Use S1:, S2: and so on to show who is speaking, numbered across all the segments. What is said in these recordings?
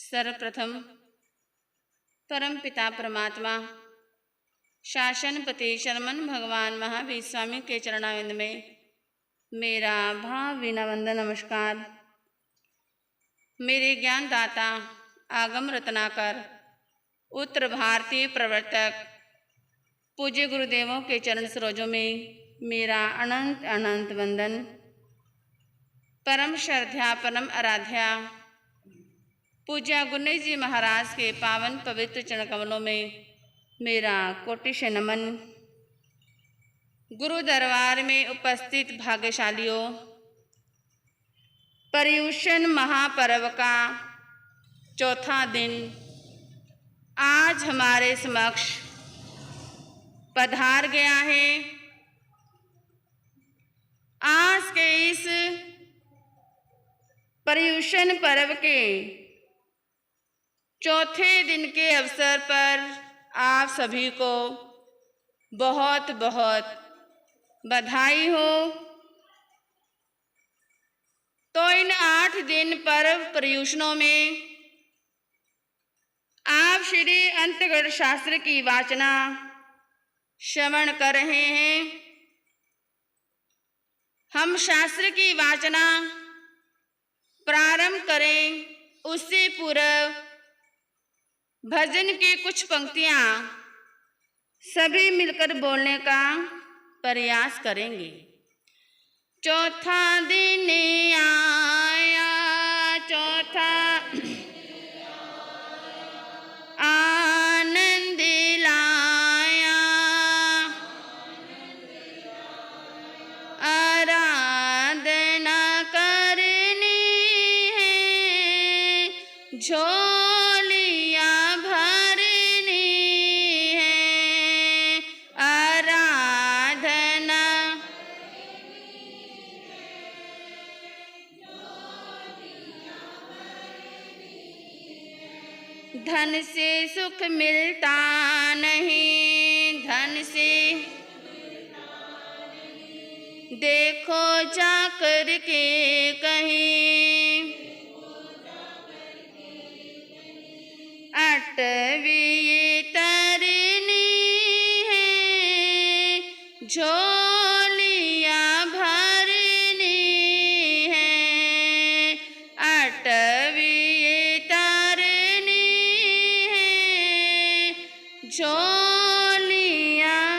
S1: सर्वप्रथम परम पिता परमात्मा शासनपति शरमन भगवान महावीर स्वामी के चरणाविंद में मेरा भावभीना वंदन नमस्कार। मेरे ज्ञानदाता आगम रत्नाकर उत्तर भारतीय प्रवर्तक पूज्य गुरुदेवों के चरण सरोजों में मेरा अनंत अनंत वंदन। परम श्रद्धा परम आराध्या पूज्य गुरनेश जी महाराज के पावन पवित्र चरण कमलों में मेरा कोटिश नमन। गुरु दरबार में उपस्थित भाग्यशालियों, पर्युषण महापर्व का चौथा दिन आज हमारे समक्ष पधार गया है। आज के इस पर्युषण पर्व के चौथे दिन के अवसर पर आप सभी को बहुत बहुत बधाई हो। तो इन 8 दिन पर्व पर्युषणों में आप श्री अंतगढ़ शास्त्र की वाचना श्रवण कर रहे हैं। हम शास्त्र की वाचना प्रारंभ करें उससे पूर्व भजन की कुछ पंक्तियां सभी मिलकर बोलने का प्रयास करेंगे। चौथा दिन आया, चौथा आनंद लाया, आराधना करनी है, झोलियां भरनी है, आराधना धन से सुख मिलता नहीं, धन से देखो जाकर के कहीं, 8वीं तरनी है, झोलियां भरनी है, 8वीं तरनी है, झोलियां।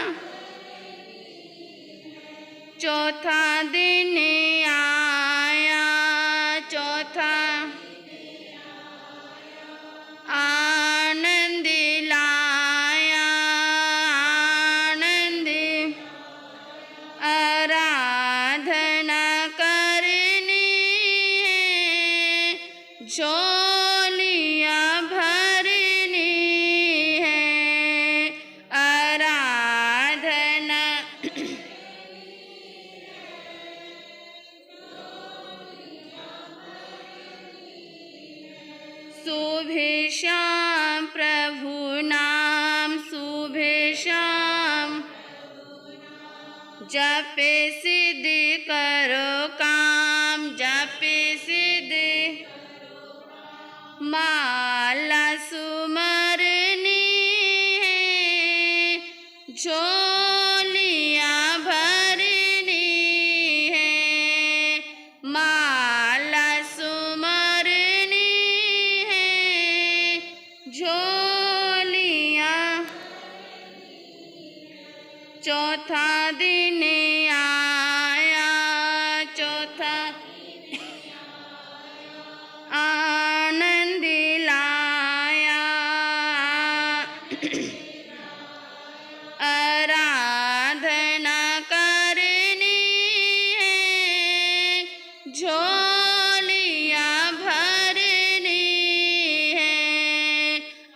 S1: चौथा दिन आया, चौथा आनंद लाया, आनंद आराधना करनी है, झोलियां भरनी है, आराधना शुभे श्याम प्रभु नाम, शुभे श्याम जपे सिद्ध करो काम, जपे सिद्ध माला सुमरनी है, झोलियां भरनी है, माला सुमरनी है, झोलियां। चौथा दिन आया, चौथा आनंद लाया, आराधना करनी है, झोलियां भरनी है,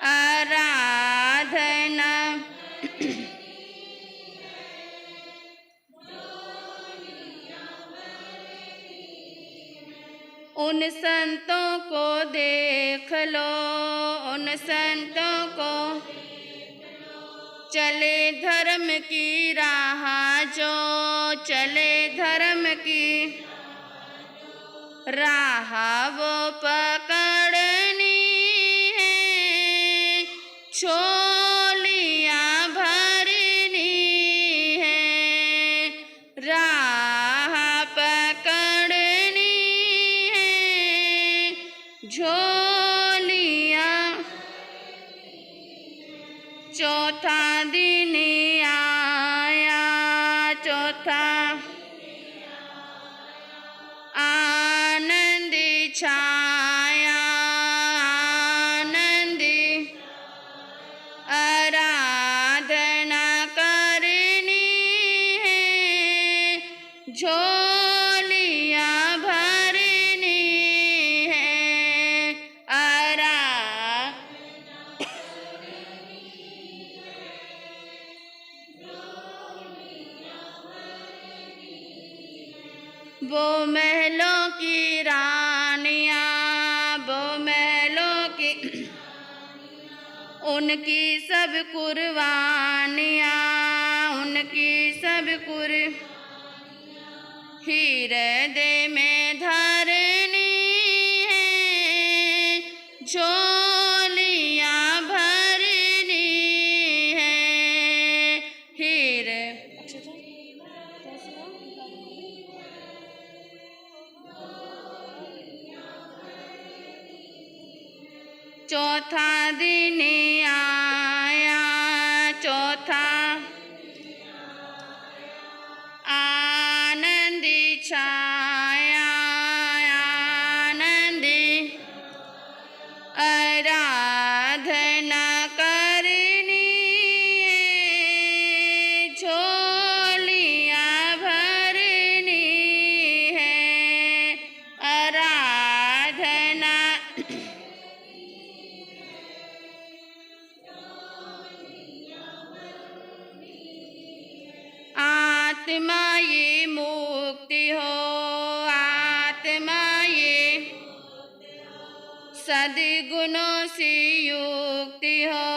S1: आराधना उन संतों को देख लो, उन संतों को चले धर्म की राह, जो चले धर्म की राह वो पकड़नी झोलियाँ। चौथा दिन आया, चौथा आनंद छाया, आनंद आराधना करनी है, झोलियाँ भरनी है, वो महलों की रानियाँ, वो महलों की उनकी सब कुर्बानियाँ, उनकी सब हृदय में धरनी है, झोलियाँ भरनी है, चौथा दिन आया, चौथा आनंद छाया, आनंद आराधना करनी है, झोलियाँ भरनी है, आराधना आत्मा ये मुक्ति हो, आत्मा ये सद्गुणों से युक्ति हो,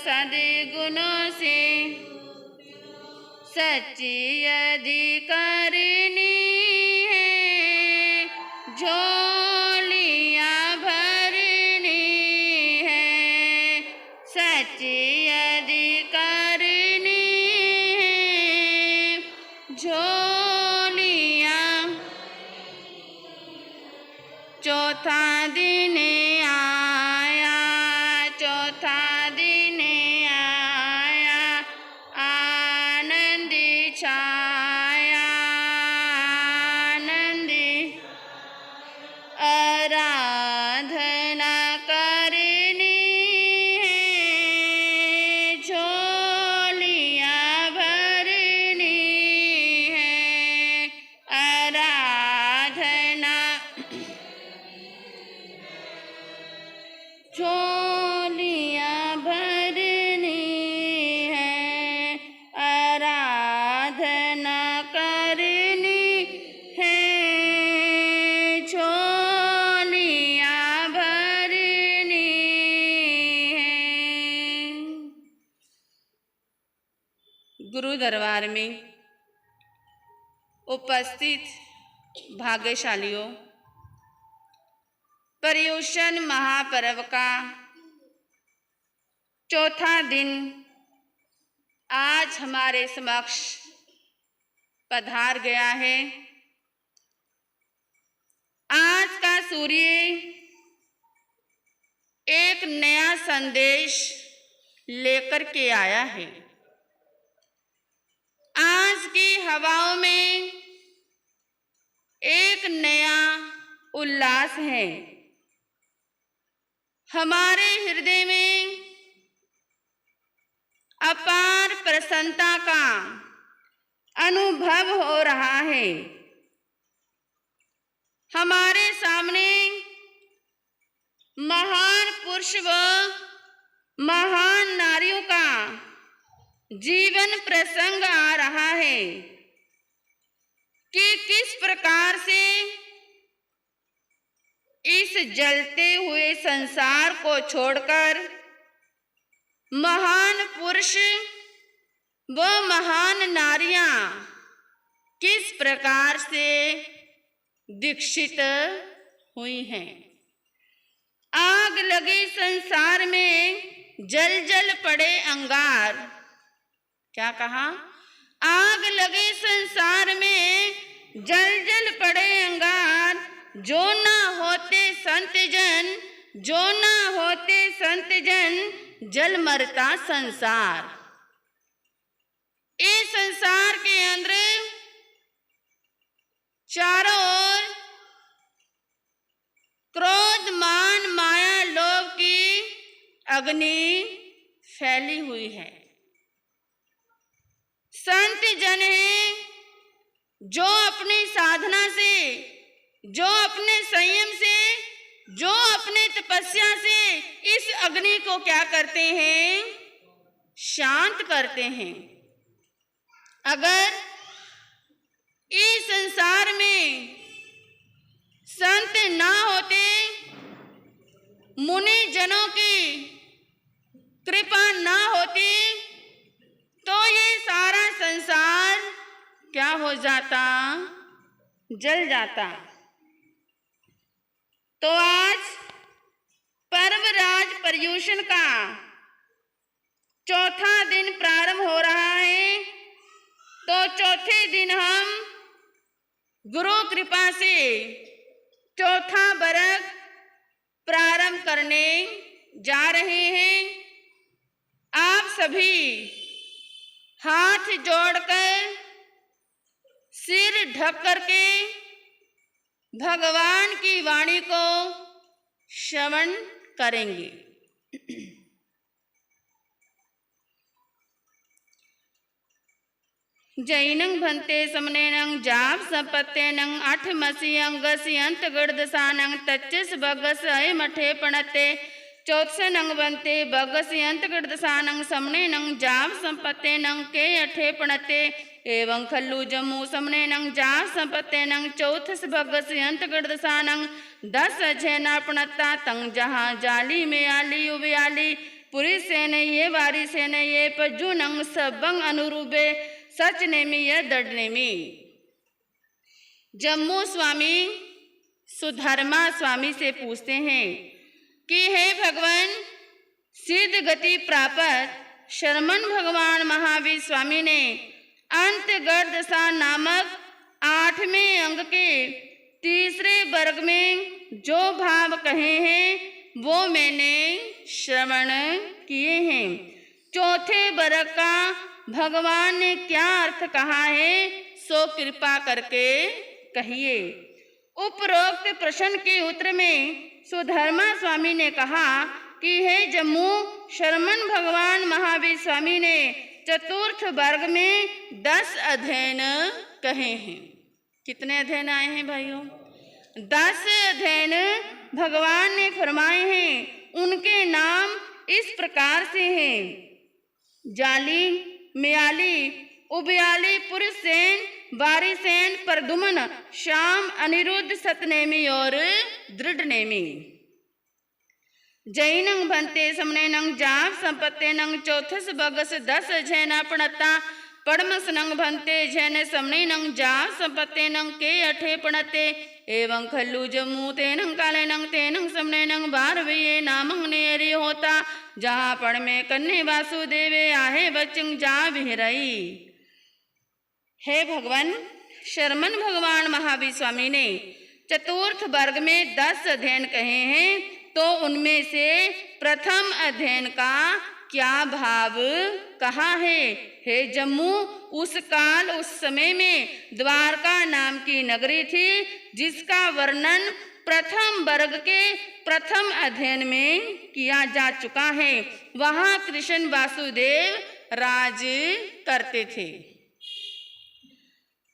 S1: सद्गुणों से सच्ची अधिकारनी है, झोलियाँ भरनी है, सच्ची अधिकारनी है, झोलियाँ। चौथा दिन आया, चौथा दिन आया, आनंद छाया, आनंद आराधना करनी है, झोलियाँ भरनी है, आराधना झोलियाँ भरनी है, आराधना करनी है, झोलियाँ भरनी है। गुरु दरबार में उपस्थित भाग्यशालियों, पर्युषण महापर्व का चौथा दिन आज हमारे समक्ष पधार गया है। आज का सूर्य एक नया संदेश लेकर के आया है। आज की हवाओं में एक नया उल्लास है। हमारे हृदय में अपार प्रसन्नता का अनुभव हो रहा है। हमारे सामने महान पुरुष व महान नारियों का जीवन प्रसंग आ रहा है कि किस प्रकार से इस जलते हुए संसार को छोड़कर महान पुरुष व महान नारियां किस प्रकार से दीक्षित हुई हैं। आग लगे संसार में जल जल पड़े अंगार। क्या कहा? आग लगे संसार में जल जल पड़े अंगार, जो ना होते संत जन जो ना होते संत जन जल मरता संसार। इस संसार के अंदर चारों ओर क्रोध मान माया लोभ की अग्नि फैली हुई है। संत जन है जो अपनी साधना से, जो अपने संयम से, जो अपने तपस्या से इस अग्नि को क्या करते हैं, शांत करते हैं। अगर इस संसार में संत ना होते, मुनि जनों की कृपा ना होती, तो ये सारा संसार क्या हो जाता, जल जाता। तो आज पर्वराज पर्युषण का चौथा दिन प्रारंभ हो रहा है। तो चौथे दिन हम गुरु कृपा से चौथा वर्ग प्रारंभ करने जा रहे हैं। आप सभी हाथ जोड़कर, सिर ढक करके भगवान की वाणी को श्रवण करेंगे। जैनं भन्ते समनेनं जाप संपत्तेनं आठमसियं गस्यंत गड़दसानं तच्चिस बगस अय मठे पणते चौथसनं भन्ते बगस्यंत गड़दसानं समनेनं जाप संपत्तेनं के अठे पणते एवं खल्लू जम्मू समनेनं जाप संपत्तेनं चौथस बगस्यंत गड़दसानं 10 अझेना पणता तंग जहाँ जाली में आली उबियाली पुरी से ने ये वारी से ने ये पज्जू नंग सबंग अनुरूबे सच नेमी या दृढ़ नेमी। जम्मू स्वामी सुधर्मा स्वामी से पूछते हैं कि हे भगवान, सिद्ध गति प्राप्त शरमन भगवान महावीर स्वामी ने अंतगढ़ दशा नामक 8वें अंग के तीसरे वर्ग में जो भाव कहे हैं वो मैंने श्रवण किए हैं। चौथे वर्ग का भगवान ने क्या अर्थ कहा है सो कृपा करके कहिए। उपरोक्त प्रश्न के उत्तर में सुधर्मा स्वामी ने कहा कि हे जम्मू, शरमन भगवान महावीर स्वामी ने चतुर्थ वर्ग में 10 अध्ययन कहे हैं। कितने अध्ययन आए हैं भाइयों? 10 अध्ययन भगवान ने फरमाए हैं। उनके नाम इस प्रकार से हैं: जाली, म्याली, उबियाली, पुरसेन, बारीसेन, परदुमन, श्याम, अनिरुद्ध, सतनेमी और दृढ़नेमी। जैनं भन्ते समनेनं जाप संपत्तेनं चौथस बगस 10 झैना पणता पड़मसनं भन्ते झैन समनेनं जाप संपत्तेनं के अठे पणते एवं खल्लू जम्मू तेनं कालेनं तेनं समनेनं बारवे नामं नेरी होता जहाँ पढ़ में कन्ने वासुदेवे आहे बच्चंग जा बिहरई। हे भगवान, शरमन भगवान महावीर स्वामी ने चतुर्थ वर्ग में 10 अध्ययन कहे हैं, तो उनमें से प्रथम अध्ययन का क्या भाव कहा है? हे जम्मू, उस काल उस समय में द्वारका नाम की नगरी थी जिसका वर्णन प्रथम वर्ग के प्रथम अध्ययन में किया जा चुका है। वहाँ कृष्ण वासुदेव राज करते थे।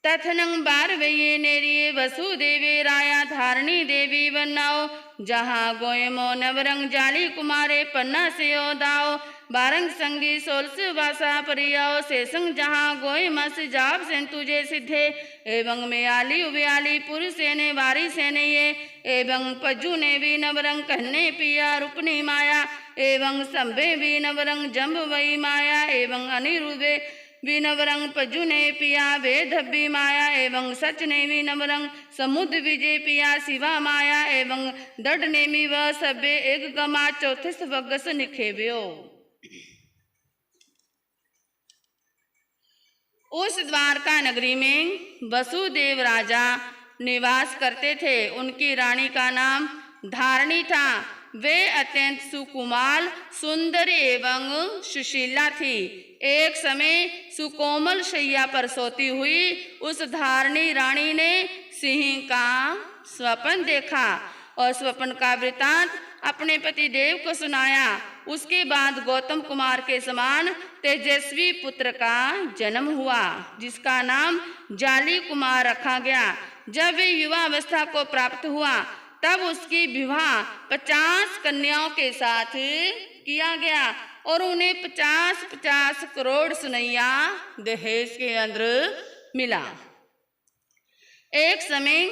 S1: तथनं बारवये नेरिये वसुदेवे राया धारणी देवी बनाओ जहाँ गोयमो नवरंग जाली कुमारे पन्ना से दाओ बारंग संगी सोलस वासा परियाओ शेषंग जहाँ गोय मस जाप सेन तुझे सिद्धे एवं मेयाली उबियाली पुरुष सेने वारी सेने ये एवं पज्जू ने भी नवरंग कहने पिया रूपनी माया एवं संभे भी नवरंग जम्ब वही माया एवं अनिरुबे भी नवरंग पज्जू ने पिया वेदभी माया एवं सच ने भी नवरंग समुद्र विजय पिया शिवा माया एवं दृढ़ नेमी व सभ्य एक गमा चौथिस बगस निखेव्यो। उस द्वारका नगरी में वसुदेव राजा निवास करते थे। उनकी रानी का नाम धारणी था। वे अत्यंत सुकुमार, सुंदर एवं सुशीला थी। एक समय सुकोमल शैया पर सोती हुई उस धारणी रानी ने सिंह का स्वप्न देखा और स्वप्न का वृतांत अपने पति देव को सुनाया। उसके बाद गौतम कुमार के समान तेजस्वी पुत्र का जन्म हुआ, जिसका नाम जाली कुमार रखा गया। जब वे युवा अवस्था को प्राप्त हुआ तब उसकी विवाह 50 कन्याओं के साथ किया गया और उन्हें 50-50 करोड़ सुनैया दहेज के अंदर मिला। एक समय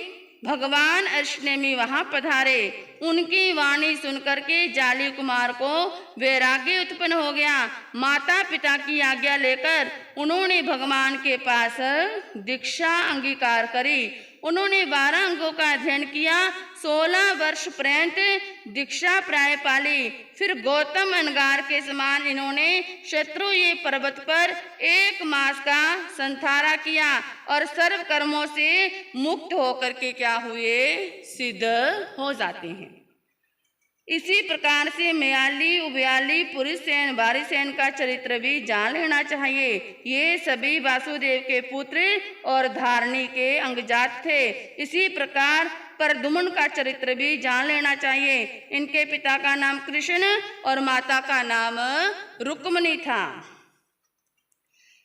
S1: भगवान अष्टनेमी वहां पधारे। उनकी वाणी सुनकर के जाली कुमार को वैराग्य उत्पन्न हो गया। माता पिता की आज्ञा लेकर उन्होंने भगवान के पास दीक्षा अंगीकार करी। उन्होंने 12 अंगों का अध्ययन किया। 16 वर्ष पर्यंत दीक्षा प्राय पाली। फिर गौतम अंगार के समान इन्होंने शत्रु ये पर्वत पर 1 मास का संधारा किया और सर्व कर्मों से मुक्त होकर के क्या हुए, सिद्ध हो जाते हैं। इसी प्रकार से मयाली, उबयाली, पुरुषसेन, वारिसेन का चरित्र भी जान लेना चाहिए। ये सभी वासुदेव के पुत्र और धारणी के अंगजात थे। इसी प्रकार परदुमन का चरित्र भी जान लेना चाहिए। इनके पिता का नाम कृष्ण और माता का नाम रुक्मिणी था।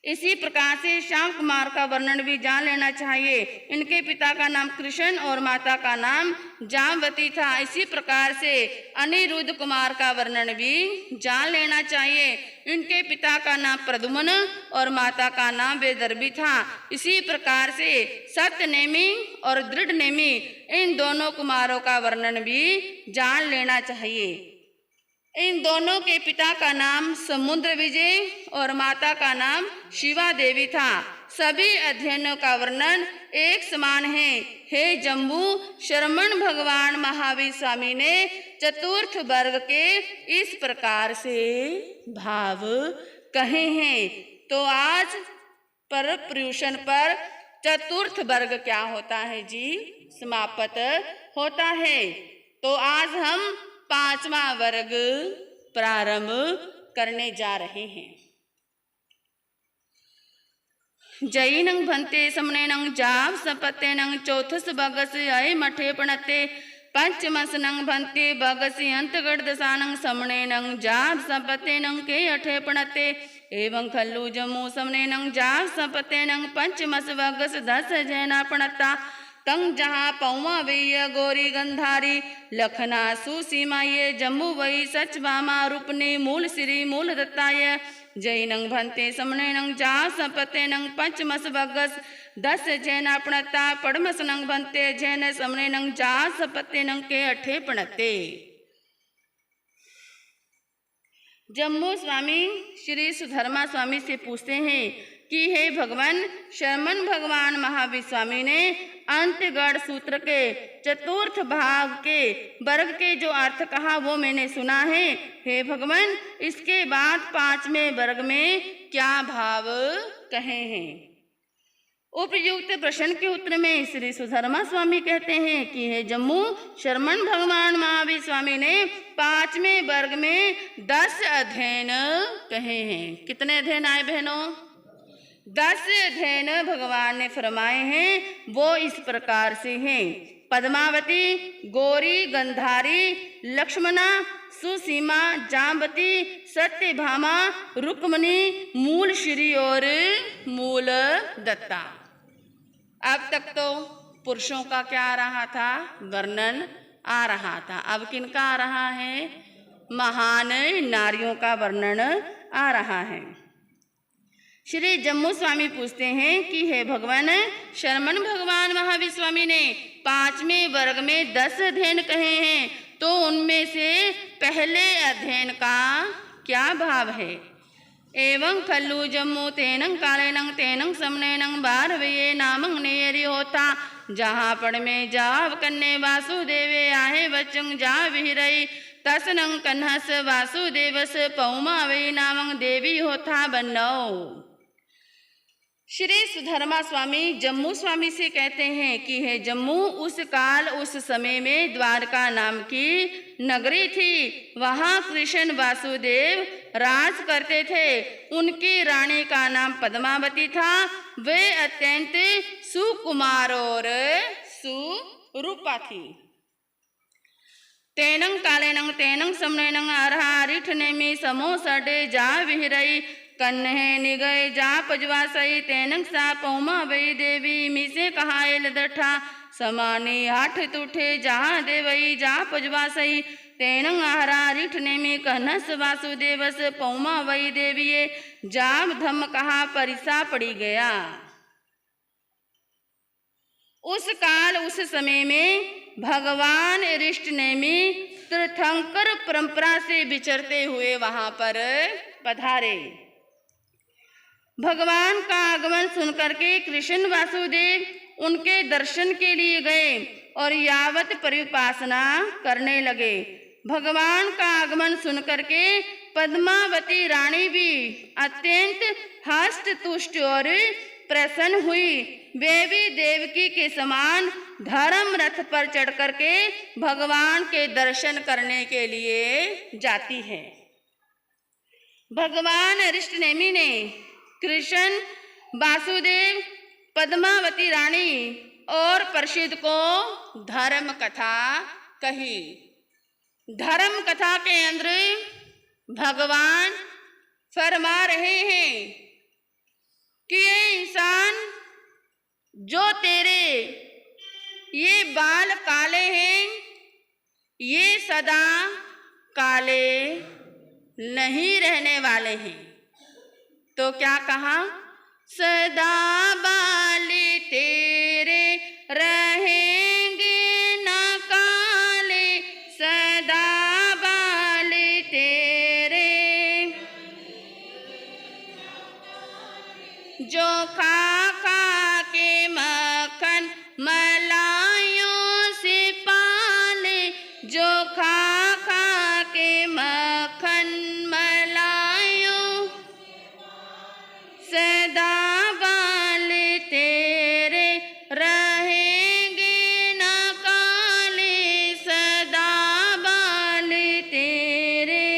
S1: इसी प्रकार से श्याम कुमार का वर्णन भी जान लेना चाहिए। इनके पिता का नाम कृष्ण और माता का नाम जामवती था। इसी प्रकार से अनिरुद्ध कुमार का वर्णन भी जान लेना चाहिए। इनके पिता का नाम प्रद्युम्न और माता का नाम वैदर्भी था। इसी प्रकार से सत्यनेमी और दृढ़नेमी इन दोनों कुमारों का वर्णन भी जान लेना चाहिए। इन दोनों के पिता का नाम समुद्र विजय और माता का नाम शिवा देवी था। सभी अध्ययनों का वर्णन एक समान है। हे जम्बू, शरमण भगवान महावीर स्वामी ने चतुर्थ वर्ग के इस प्रकार से भाव कहे हैं। तो आज पर पर्युषण पर चतुर्थ वर्ग क्या होता है जी, समाप्त होता है। तो आज हम 5वां वर्ग प्रारंभ करने जा रहे हैं। जैनं भन्ते समनेनं जाव सपतेनं चौथस बगस अय मठे पणते पंचमसनं भन्ते बगसि अंतगढ़ दसानं समनेनं जाव सपतेनं के अठे पणते एवं खल्लू जम्मू समनेनं जाव सपतेनं पंचमस बगस 10 जैना पणता तंग जहाँ पौवा वैय गोरी गंधारी लखना सुसीमा ये जम्मू वही सच भामा रूपने मूल श्री मूल दत्ताय जैनं भन्ते समनेनं जा सपतेनं पंचमस बगस 10 जैना पणता पड़मसनं भन्ते जैन समनेनं जा सपतेनं के अठे पणते। जम्मू स्वामी श्री सुधर्मा स्वामी से पूछते हैं कि हे भगवान, शरमन भगवान महावीर स्वामी ने अंतगढ़ सूत्र के चतुर्थ भाग के वर्ग के जो अर्थ कहा वो मैंने सुना है। हे भगवान, इसके बाद 5वें वर्ग में क्या भाव कहे हैं? उपयुक्त प्रश्न के उत्तर में श्री सुधर्मा स्वामी कहते हैं कि हे जम्मू, शरमन भगवान महावीर स्वामी ने 5वें वर्ग में 10 अध्ययन कहे हैं। कितने अध्ययन आए बहनों? 10 अध्ययन भगवान ने फरमाए हैं। वो इस प्रकार से हैं: पद्मावती, गौरी, गंधारी, लक्ष्मणा, सुसीमा, जाम्बती, सत्यभामा, रुक्मिणी, मूल श्री और मूल दत्ता। अब तक तो पुरुषों का क्या आ रहा था? वर्णन आ रहा था। अब किनका आ रहा है? महान नारियों का वर्णन आ रहा है। श्री जम्मू स्वामी पूछते हैं कि हे भगवान, शरमन भगवान महावीर स्वामी ने 5वें वर्ग में 10 अध्ययन कहे हैं, तो उनमें से पहले अध्ययन का क्या भाव है? एवं खल्लू जम्मू तेनं कालेनं तेनं समनेनं बारवे नामं नेयरि होता जहाँ पढ़ में जाव कन्ने वासुदेवे आहे बचंग जा विहिरई तसनं कन्हस वासुदेवस पौमा वे नामं देवी होता बन्नौ। श्री सुधर्मा स्वामी जम्मू स्वामी से कहते हैं कि हे जम्मू, उस काल उस समय में द्वारका नाम की नगरी थी। वहाँ कृष्ण वासुदेव राज करते थे। उनकी रानी का नाम पद्मावती था। वे अत्यंत सुकुमार और सुरूपा थी। तेनंग कालेनंग तेनंग समनेनंग अरहा रिठनेमी समो सडे जा विहरई कन्हे निगय जा पजवासई तेनंग सा पौमा वही देवी मिसे कहाए लदठा समानी हाठ तुठे जहाँ देवई जा पजवासई तेनंग आहरा रिठने में कहनस वासुदेवस पौमा वही देवीये जाब धम कहा परिसा पड़ी गया। उस काल उस समय में भगवान ऋष्टनेमी तीर्थंकर परंपरा से विचरते हुए वहां पर पधारे। भगवान का आगमन सुनकर के कृष्ण वासुदेव उनके दर्शन के लिए गए और यावत परिउपासना करने लगे। भगवान का आगमन सुनकर के पद्मावती रानी भी अत्यंत हस्त तुष्ट और प्रसन्न हुई। वे भी देवकी के समान धर्म रथ पर चढ़ कर के भगवान के दर्शन करने के लिए जाती है। भगवान ऋष्टनेमी ने कृष्ण वासुदेव पद्मावती रानी और प्रसिद्ध को धर्म कथा कही। धर्म कथा के अंदर भगवान फरमा रहे हैं कि ये इंसान, जो तेरे ये बाल काले हैं, ये सदा काले नहीं रहने वाले हैं। तो क्या कहा? सदा बाल तेरे रहेंगे न काले, सदा बाल तेरे जो खा खा के मक्खन मलाइयों से पाले, जो खा खा के मक्खन मलाइयों सदा बाल तेरे रहेंगे न काले, सदा बाल तेरे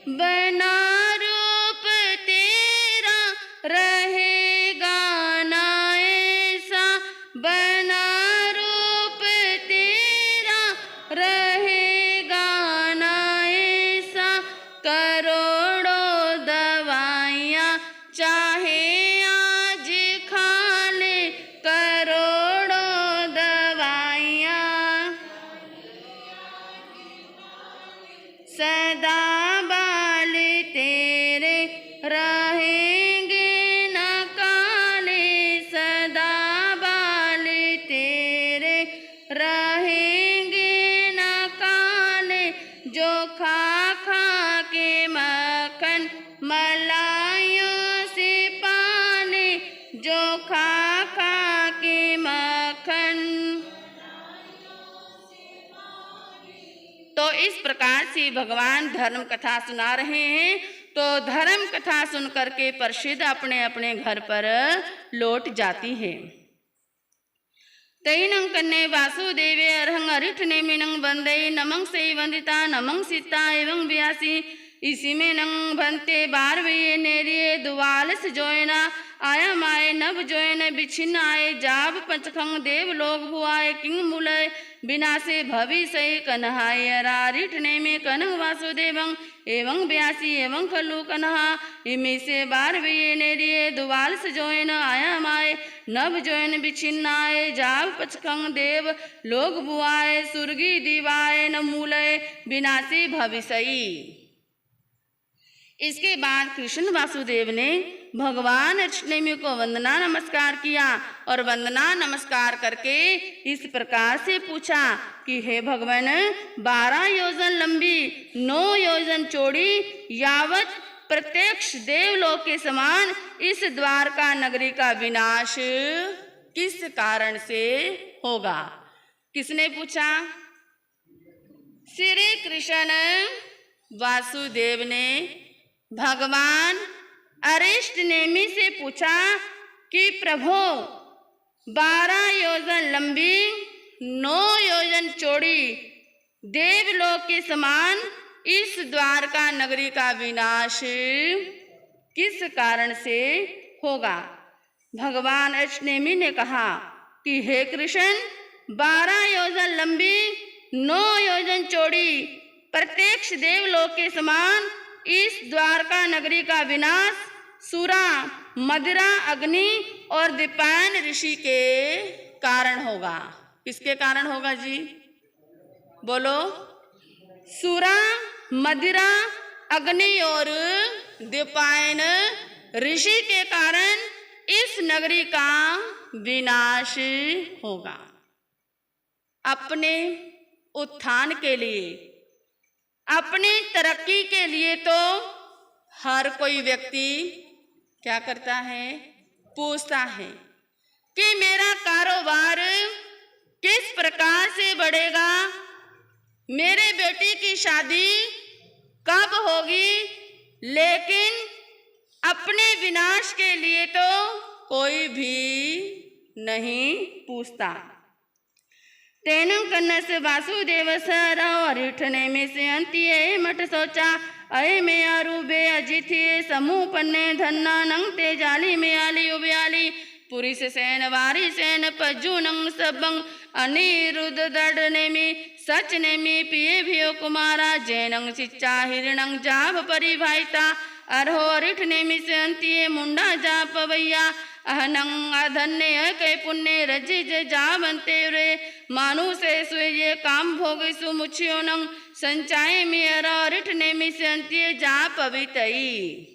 S1: बना रूप तेरा रहेगा ना ऐसा, बना रूप तेरा रहेगा ना ऐसा। करोड़ों दवाइयाँ चाहे आज खा ले, करोड़ों दवाइयाँ सदा बाल तेरे रहेंगे न काले, सदा बाल तेरे रहेंगे न काले। जो खा खा के मक्खन मलाइयों से पाले, जो खा खा के मक्खन। तो इस प्रकार से भगवान धर्म कथा सुना रहे हैं। तो धर्म कथा सुन करके प्रसिद्ध अपने अपने घर पर लौट जाती है। तैनं कन्ने वासुदेवे अर्हं अरिठने मिनं वंदे नमं से वंदिता नमं सीता एवं व्यासी। इसी में नंग भंते बारवे नेरिये दुवालस जोयना आया माए नभ जोयन बिछिन्न आए जाब पंचखंग देव लोग भुआए किंग मुलय विनाशे भवि सही कन्हाय अरारिठने में कनंग वासुदेवं एवं व्यासी एवं खलु कन्हा। इमी से बारवे नेरिये दुवालस जोयन आया माए नभ जोयन बिछिन्न आए जाब पंचखंग देव लोग भुआए सुरगी दिवाए न मूलय विनाशी भविष्यई। इसके बाद कृष्ण वासुदेव ने भगवान ऋष्टनेमी को वंदना नमस्कार किया और वंदना नमस्कार करके इस प्रकार से पूछा कि हे भगवान, 12 योजन लंबी 9 योजन चौड़ी यावत प्रत्यक्ष देवलोक के समान इस द्वारका नगरी का विनाश किस कारण से होगा? किसने पूछा? श्री कृष्ण वासुदेव ने भगवान अरिष्ट नेमि से पूछा कि प्रभु 12 योजन लंबी 9 योजन चौड़ी देवलोक के समान इस द्वारका नगरी का विनाश किस कारण से होगा। भगवान अरिष्टनेमि ने कहा कि हे कृष्ण, 12 योजन लंबी 9 योजन चौड़ी प्रत्यक्ष देवलोक के समान इस द्वारका नगरी का विनाश सूरा, मदिरा, अग्नि और दीपायन ऋषि के कारण होगा। किसके कारण होगा जी? बोलो। सूरा, मदिरा, अग्नि और दीपायन ऋषि के कारण इस नगरी का विनाश होगा। अपने उत्थान के लिए, अपनी तरक्की के लिए तो हर कोई व्यक्ति क्या करता है? पूछता है कि मेरा कारोबार किस प्रकार से बढ़ेगा, मेरे बेटे की शादी कब होगी, लेकिन अपने विनाश के लिए तो कोई भी नहीं पूछता। तेनु कन्नस वासुदेव सरिठने में से अंतिये मठ सोचा अय में अरूबे अजिथिये समूह पन्ने धन्ना नंग ते जाली में आली उब्याली पुरी से सेन वारी सेन पज्जू नंग सबंग अनिरुद्ध दड़ नेमी सच नेमी पिए भियो कुमारा जैनंग चिच्चा हिरणंग जाभ परिभाइता अरहो अरिठ नेमी से अंतिये मुंडा जा पवैया अहनंग अधन्य के पुण्य रजिज जावंते रे मानु से सुए ये काम भोग सुमुछियो नंग संचाय में अरिठ नेमी से अंतिये जा पवितई।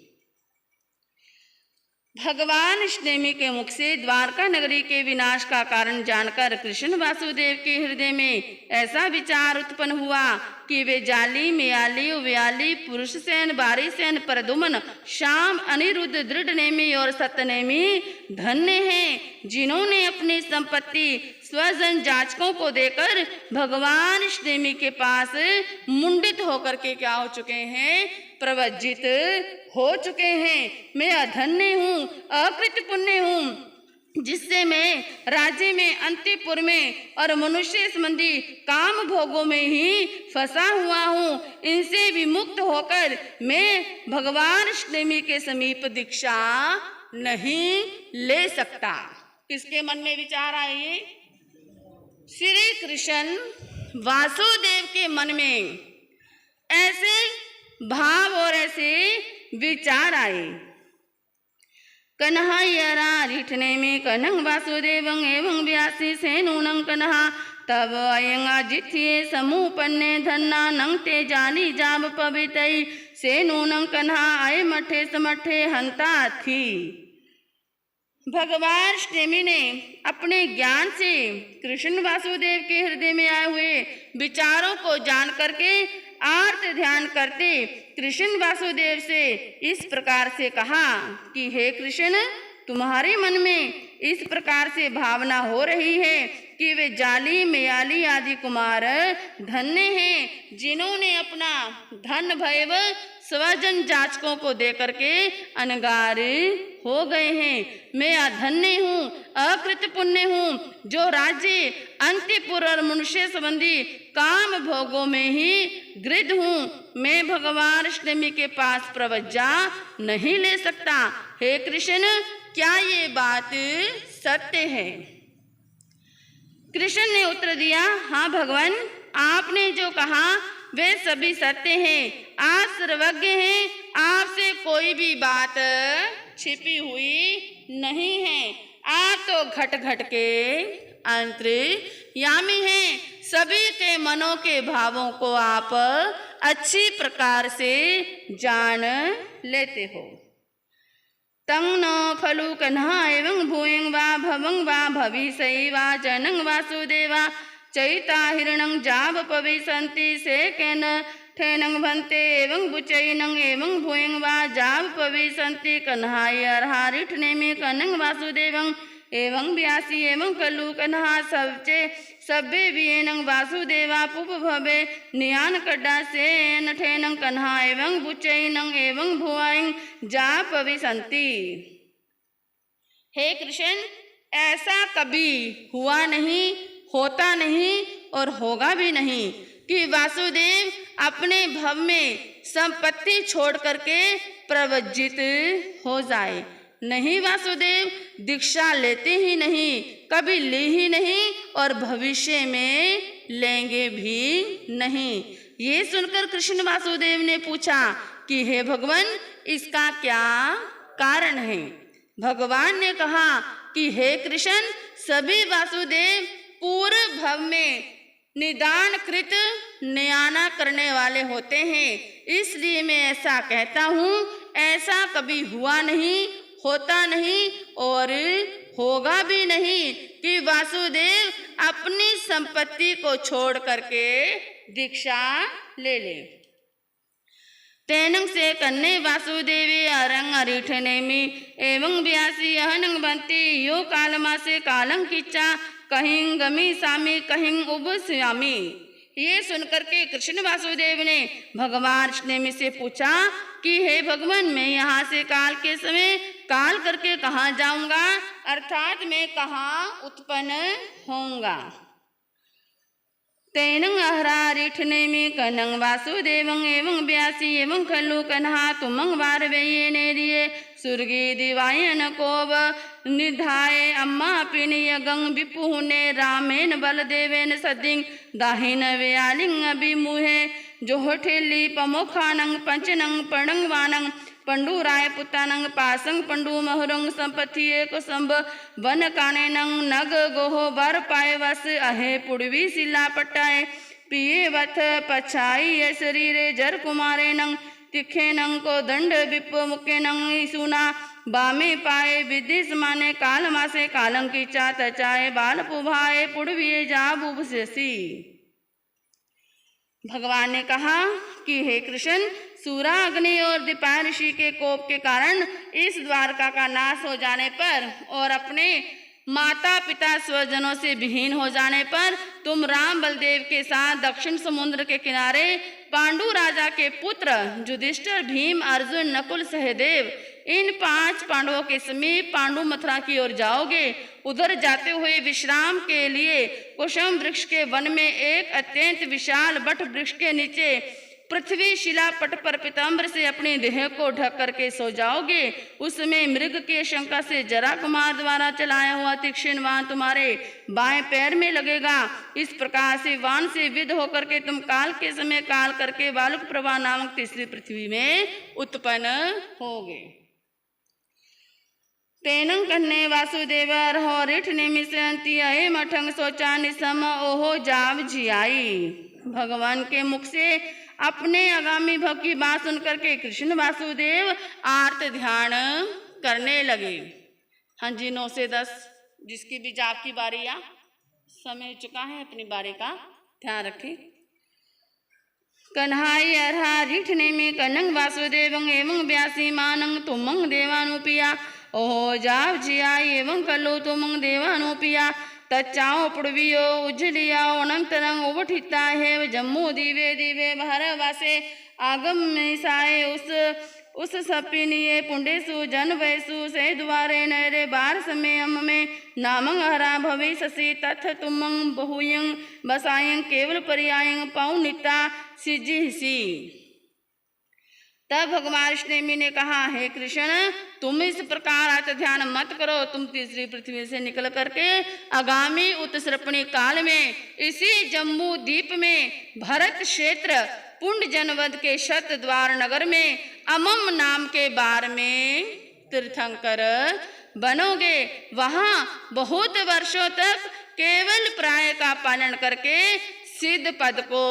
S1: भगवान अरिष्टनेमि के मुख से द्वारका नगरी के विनाश का कारण जानकर कृष्ण वासुदेव के हृदय में ऐसा विचार उत्पन्न हुआ कि वे जाली, मियाली, उव्याली, पुरुष सेन, बारी सेन, प्रदुमन, श्याम, अनिरुद्ध, दृढ़ नेमि और सत्यनेमि धन्य हैं, जिन्होंने अपनी संपत्ति स्वजन जाचकों को देकर भगवान अरिष्टनेमि के पास मुंडित होकर के क्या हो चुके हैं? प्रवज्जित हो चुके हैं। मैं अधन्य हूँ, अकृत पुण्य हूँ, जिससे मैं राज्य में, अंतपुर में और मनुष्य संबंधी काम भोगों में ही फंसा हुआ हूँ। इनसे विमुक्त होकर मैं भगवान अरिष्टनेमि के समीप दीक्षा नहीं ले सकता। किसके मन में विचार आए? श्री कृष्ण वासुदेव के मन में ऐसे भाव और ऐसे विचार आए। कन्हैया रिठने में कनंग वासुदेव एवं व्यासी से नूनं कन्हा तब अयंगा जिथिये समूह पन्ने धन्ना नंग ते जानी जाब पवितई से नूनं कन्हा आय मठे समठे हंता थी। भगवान अरिष्टनेमि ने अपने ज्ञान से कृष्ण वासुदेव के हृदय में आए हुए विचारों को जान करके आर्त ध्यान करते कृष्ण वासुदेव से इस प्रकार से कहा कि हे कृष्ण, तुम्हारे मन में इस प्रकार से भावना हो रही है कि वे जाली, मेयाली आदि कुमार धन्य हैं, जिन्होंने अपना धन भैव स्वजन जाचकों को देकर के अनगार हो गए हैं। मैं अधन्य हूँ, अकृत पुण्य हूँ, जो राज्य, अंतपुर और मनुष्य संबंधी काम भोगों में ही गृध हूँ। मैं भगवान अरिष्टनेमि के पास प्रवज्जा नहीं ले सकता। हे कृष्ण, क्या ये बात सत्य है? कृष्ण ने उत्तर दिया, हाँ भगवान, आपने जो कहा वे सभी सत्य हैं। आप सर्वज्ञ हैं, आपसे कोई भी बात छिपी हुई नहीं है। आप तो घट घट के अंतर्यामी हैं। सभी के मनों के भावों को आप अच्छी प्रकार से जान लेते हो। तंग न खलु कन्हा एवं भूयं वा भवं वा भविष्य वा जनंग वासुदेवा चैता हिरणं जाव पविशन्ति से केन ठेनंग भन्ते एवं बुचैनंग एवं भूयं वा जाव पविशन्ति कन्हाय अर्हारिठनेमि कनंग वासुदेवं एवं व्यासी एवं कलु कन्हा सबचे सभ्य वियेनं वासुदेवा पुप भवे नियान कड्डा से नठेनं कन्हा एवं बुचैनं एवं भुआइं जा पविसंती। हे कृष्ण, ऐसा कभी हुआ नहीं, होता नहीं और होगा भी नहीं कि वासुदेव अपने भव में संपत्ति छोड़ करके प्रवज्जित हो जाए। नहीं, वासुदेव दीक्षा लेते ही नहीं, कभी ली ही नहीं और भविष्य में लेंगे भी नहीं। ये सुनकर कृष्ण वासुदेव ने पूछा कि हे भगवान, इसका क्या कारण है? भगवान ने कहा कि हे कृष्ण, सभी वासुदेव पूर्व भव में निदान कृत न्याना करने वाले होते हैं, इसलिए मैं ऐसा कहता हूँ, ऐसा कभी हुआ नहीं, होता नहीं और होगा भी नहीं कि वासुदेव अपनी संपत्ति को छोड़ करके दीक्षा ले ले। तेनं से कन्ने वासुदेवे अरंग अरिठनेमि एवं व्यासी अहनं बंती यो कालमा से कालं किच्चा कहीं गमी सामी कहीं उबस्यामी। ये सुनकर के कृष्ण वासुदेव ने भगवान नेमि से पूछा कि हे भगवान, मैं यहाँ से काल के समय काल करके कहाँ जाऊंगा, अर्थात मैं कहाँ उत्पन्न होऊंगा। तेनं अहरारिठनेमि कनं वासुदेवं एवं व्यासी एवं खलु कन्हा तुमं वारवेये नेरिये सुर्गी दिवायन कोव निधाय अम्मा पिनिय गंग विपुने रामेन बलदेवेन सदिंग दाहिन व्यालिंग अभिमुहे जोहठेली पमोखानंग पंचनंग पणंगवानंग पंडुराय पुतानंग पासंग पंडु महुरंग संपत्तिये को संभ वन कानेनंग नग गोहो बर पाए वस अहे पुड़वी सिला पट्टाए पिए वथ पछाई शरीरे जर कुमारे नंग तिखे नंग को दंड विप मुके नंग सुना बामे पाए विदिस माने काल मासे कालंकी चा तचाए बाल पुभाए पुड़विये जा बुबसेसी। भगवान ने कहा कि हे कृष्ण, सूरा अग्नि और दीपा ऋषि के कोप के कारण इस द्वारका का नाश हो जाने पर और अपने माता पिता स्वजनों से विहीन हो जाने पर तुम राम बलदेव के साथ दक्षिण समुद्र के किनारे पांडु राजा के पुत्र युधिष्ठिर, भीम, अर्जुन, नकुल, सहदेव इन 5 पांडवों के समीप पांडु मथुरा की ओर जाओगे। उधर जाते हुए विश्राम के लिए कुसुम वृक्ष के वन में एक अत्यंत विशाल बट वृक्ष के नीचे पृथ्वी शिला पट पर पीताम्बर से अपने देह को ढक करके सो जाओगे। उसमें मृग के शंका से जरा कुमार द्वारा चलाया हुआ तीक्ष्ण बाण तुम्हारे बाएं पैर में लगेगा। इस प्रकार से वान से विद होकर के तुम काल के समय काल करके बालक प्रभा नामक तीसरी पृथ्वी में उत्पन्न होगे। तेनं कन्ने वासुदेव रहोरिठ निमिषंती अहे मठंग सोचा निसम ओहो जाव जियाई। भगवान के मुख से अपने आगामी भव की बात सुनकर के कृष्ण वासुदेव आर्त ध्यान करने लगे। हाँ जी, 9 से 10 जिसकी भी जाप की बारी या समय चुका है, अपनी बारी का ध्यान रखें। कन्हाई अर्हा रिठने में कनंग वासुदेवं एवं व्यासी मानंग तुमंग देवानुपिया ओहो जाव जियाई एवं कलो तुमंग देवानुपिया तच्चाओ पुड़वियो उज्जलियाओ अनंतरंग उबठिता है जम्मू दिवे दिवे भारवासे आगम में साए उस सपिनिये पुंडेसु जन वैसु से द्वारे नरे बार समयम में नामंग हरा भवि ससी तथ तुमंग बहुयंग बसायंग केवल पर्यायंग पौनिता सिजिसी। तब भगवान नेमि ने कहा, हे कृष्ण, तुम इस प्रकार आत्म ध्यान मत करो। तुम तीसरी पृथ्वी से निकल करके आगामी उत्सर्पणी काल में इसी जम्मू द्वीप में भरत क्षेत्र पुंड जनवद के शत द्वार नगर में अमम नाम के बार में तीर्थंकर बनोगे। वहां बहुत वर्षों तक केवल प्राय का पालन करके सिद्ध पद को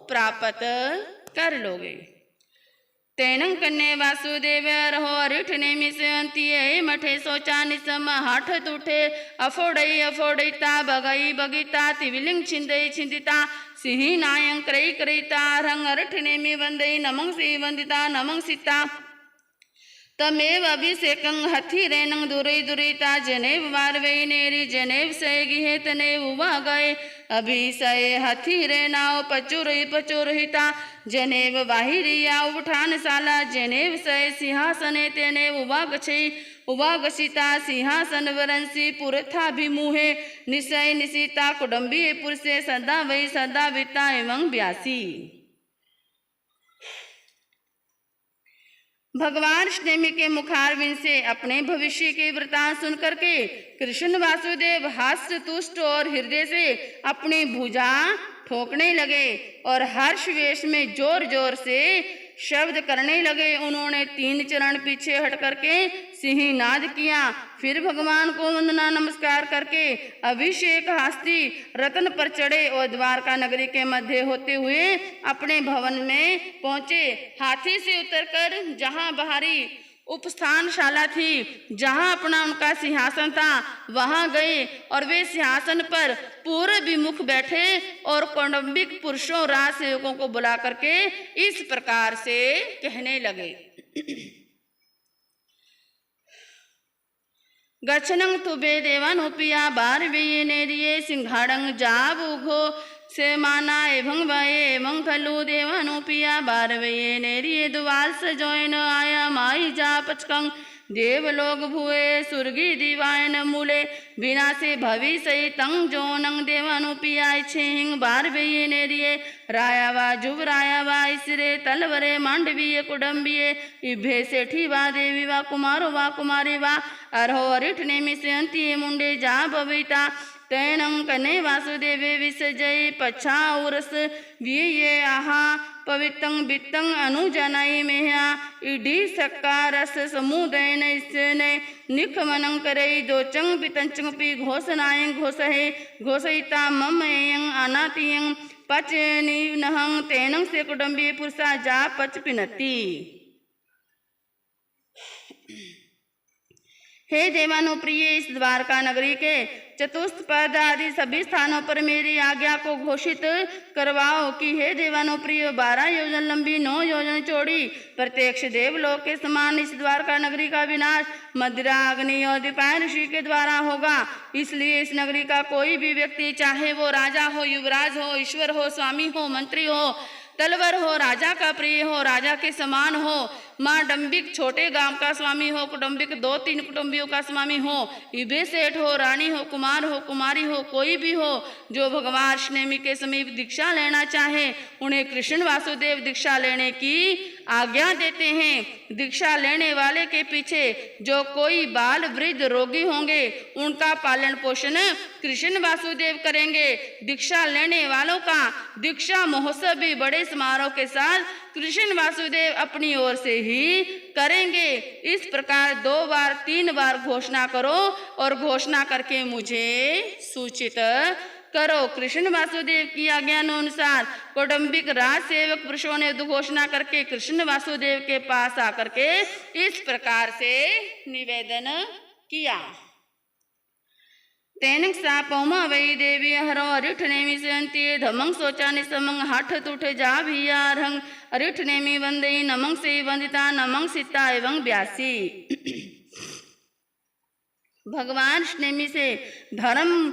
S1: प्राप्त कर लोगे। तेनं कन्ने वासुदेव रहो अरिठने मिसंती मठे सोचा निसम हाठ तुठे अफोड़ई अफोड़ईता बगई बगीता तिविलिंग छिंदई छिंदिता सिंही नायं क्रई क्रईता रंग अरिठने में वंदई नमंग से वंदिता नमंग सीता तमेव अभिषेकं हथि रेनं दुरई दुरीता जनेव वारवे नेरी जनेव सय गिहे तनेव उवा गए अभिषय हथि रेनाओ पचुरई पचुरहिता जनेव बाहिरिया उठान साला जनेव सय सिंहासने तेनेव उवा गछई उवा गसिता सिंहासन वरंसी पुरथाभिमुहे निशय निशिता कुडम्बी पुरुषे सदा वही सदा विता एवं ब्यासी। भगवान अष्टमी के मुखारविंद से अपने भविष्य के वृतांत सुन करके कृष्ण वासुदेव हास्य तुष्ट और हृदय से अपनी भुजा ठोकने लगे और हर्ष वेश में जोर जोर से शब्द करने लगे। उन्होंने 3 चरण पीछे हट करके सिंहनाद किया। फिर भगवान को वंदना नमस्कार करके अभिषेक हस्ती रत्न पर चढ़े और द्वारका नगरी के मध्य होते हुए अपने भवन में पहुंचे। हाथी से उतरकर जहां बाहरी उपस्थानशाला थी, जहां अपना उनका सिंहासन था, वहां गए और वे सिंहासन पर पूर्व विमुख बैठे और कौटुंबिक पुरुषों राज सेवकों को बुला करके इस प्रकार से कहने लगे। गच्छनं तुबे देवानुपिया बार वे नेरिये सिंहाड़ंग जाब उघो से माना एवं वये एवं खलु देवानुपिया बार वे नेरिये दुवाल सजोइन आया माई जा पचकंग देवलोक भुए सुर्गी दीवायन मूले बिना से भवि सही तंग जोनंग देवानुपिया छेहिंग बार वे नेरिये रायावा जुब रायावा इसरे तलवरे मांडवीय कुडम्बिये इभे सेठी वा देवी वा कुमारो वा कुमारी वा अरहो अरिठ नेमि से अंतिये मुंडे जा बविता तैणं कने वासुदेवे विसजय पच्छा उरस विये आहा पवित्रं वित्तं अनुजनाई मेहा इडी सक्का रस समुदयन इसने निखमनं करई दोचंग पितंचंग पी घोषणाएं घोषहे घोषयिता मम एयं अनातियं पच निनहं तैणं से कुटुंबी पुरुषा जा पच पिनती। हे देवानुप्रिय, इस द्वारका नगरी के चतुष्ट पद आदि सभी स्थानों पर मेरी आज्ञा को घोषित करवाओ कि हे देवानुप्रिय, 12 योजन लंबी 9 योजन चौड़ी प्रत्यक्ष देवलोक के समान इस द्वारका नगरी का विनाश मदिरा अग्नि और दीपायन ऋषि के द्वारा होगा। इसलिए इस नगरी का कोई भी व्यक्ति, चाहे वो राजा हो, युवराज हो, ईश्वर हो, स्वामी हो, मंत्री हो, तलवर हो, राजा का प्रिय हो, राजा के समान हो, माडंबिक छोटे गांव का स्वामी हो, कुटुंबिक 2-3 कुटुंबियों का स्वामी हो, इबे सेठ हो, रानी हो, कुमार हो, कुमारी हो, कोई भी हो जो भगवान अष्टमी के समीप दीक्षा लेना चाहे, उन्हें कृष्ण वासुदेव दीक्षा लेने की आज्ञा देते हैं। दीक्षा लेने वाले के पीछे जो कोई बाल वृद्ध रोगी होंगे, उनका पालन पोषण कृष्ण वासुदेव करेंगे। दीक्षा लेने वालों का दीक्षा महोत्सव भी बड़े समारोह के साथ कृष्ण वासुदेव अपनी ओर से ही करेंगे। इस प्रकार 2 बार 3 बार घोषणा करो और घोषणा करके मुझे सूचित करो। कृष्ण वासुदेव की आज्ञानुसार कौटुंबिक राज सेवक पुरुषों ने घोषणा करके कृष्ण वासुदेव के पास आकर के इस प्रकार से निवेदन किया। तेनक सा पौमा वही देवी हरो अरिठ नेमी सेंती धमंग सोचा निसमंग हठ तुठ जा भी आरहंग अरिठ नेमी वंदई नमंग से वंदिता नमंग सीता एवं ब्यासी। भगवान अष्टमी से धर्म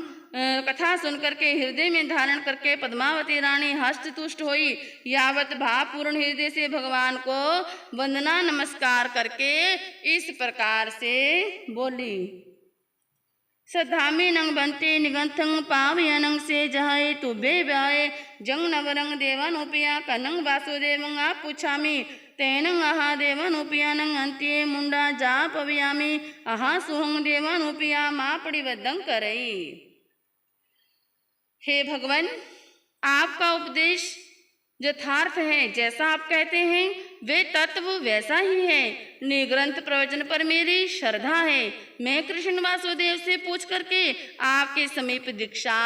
S1: कथा सुनकर के हृदय में धारण करके पद्मावती रानी हस्त तुष्ट हुई। यावत भावपूर्ण हृदय से भगवान को वंदना नमस्कार करके इस प्रकार से बोली। सधामी नंग बनते निगंथंग पावयनंग से जहाए तुबे व्याय जंग नगरंग देवानुपिया कनंग वासुदेवंग आप पूछामी तेनंग आहा देवानुपियानंग अंत्ये मुंडा जा पवयामी आहा सुहंग देवानुपिया माँ पड़िवदंग करई। हे भगवान, आपका उपदेश यथार्थ है, जैसा आप कहते हैं वे तत्व वैसा ही है। निग्रंथ प्रवचन पर मेरी श्रद्धा है। मैं कृष्ण वासुदेव से पूछ करके आपके समीप दीक्षा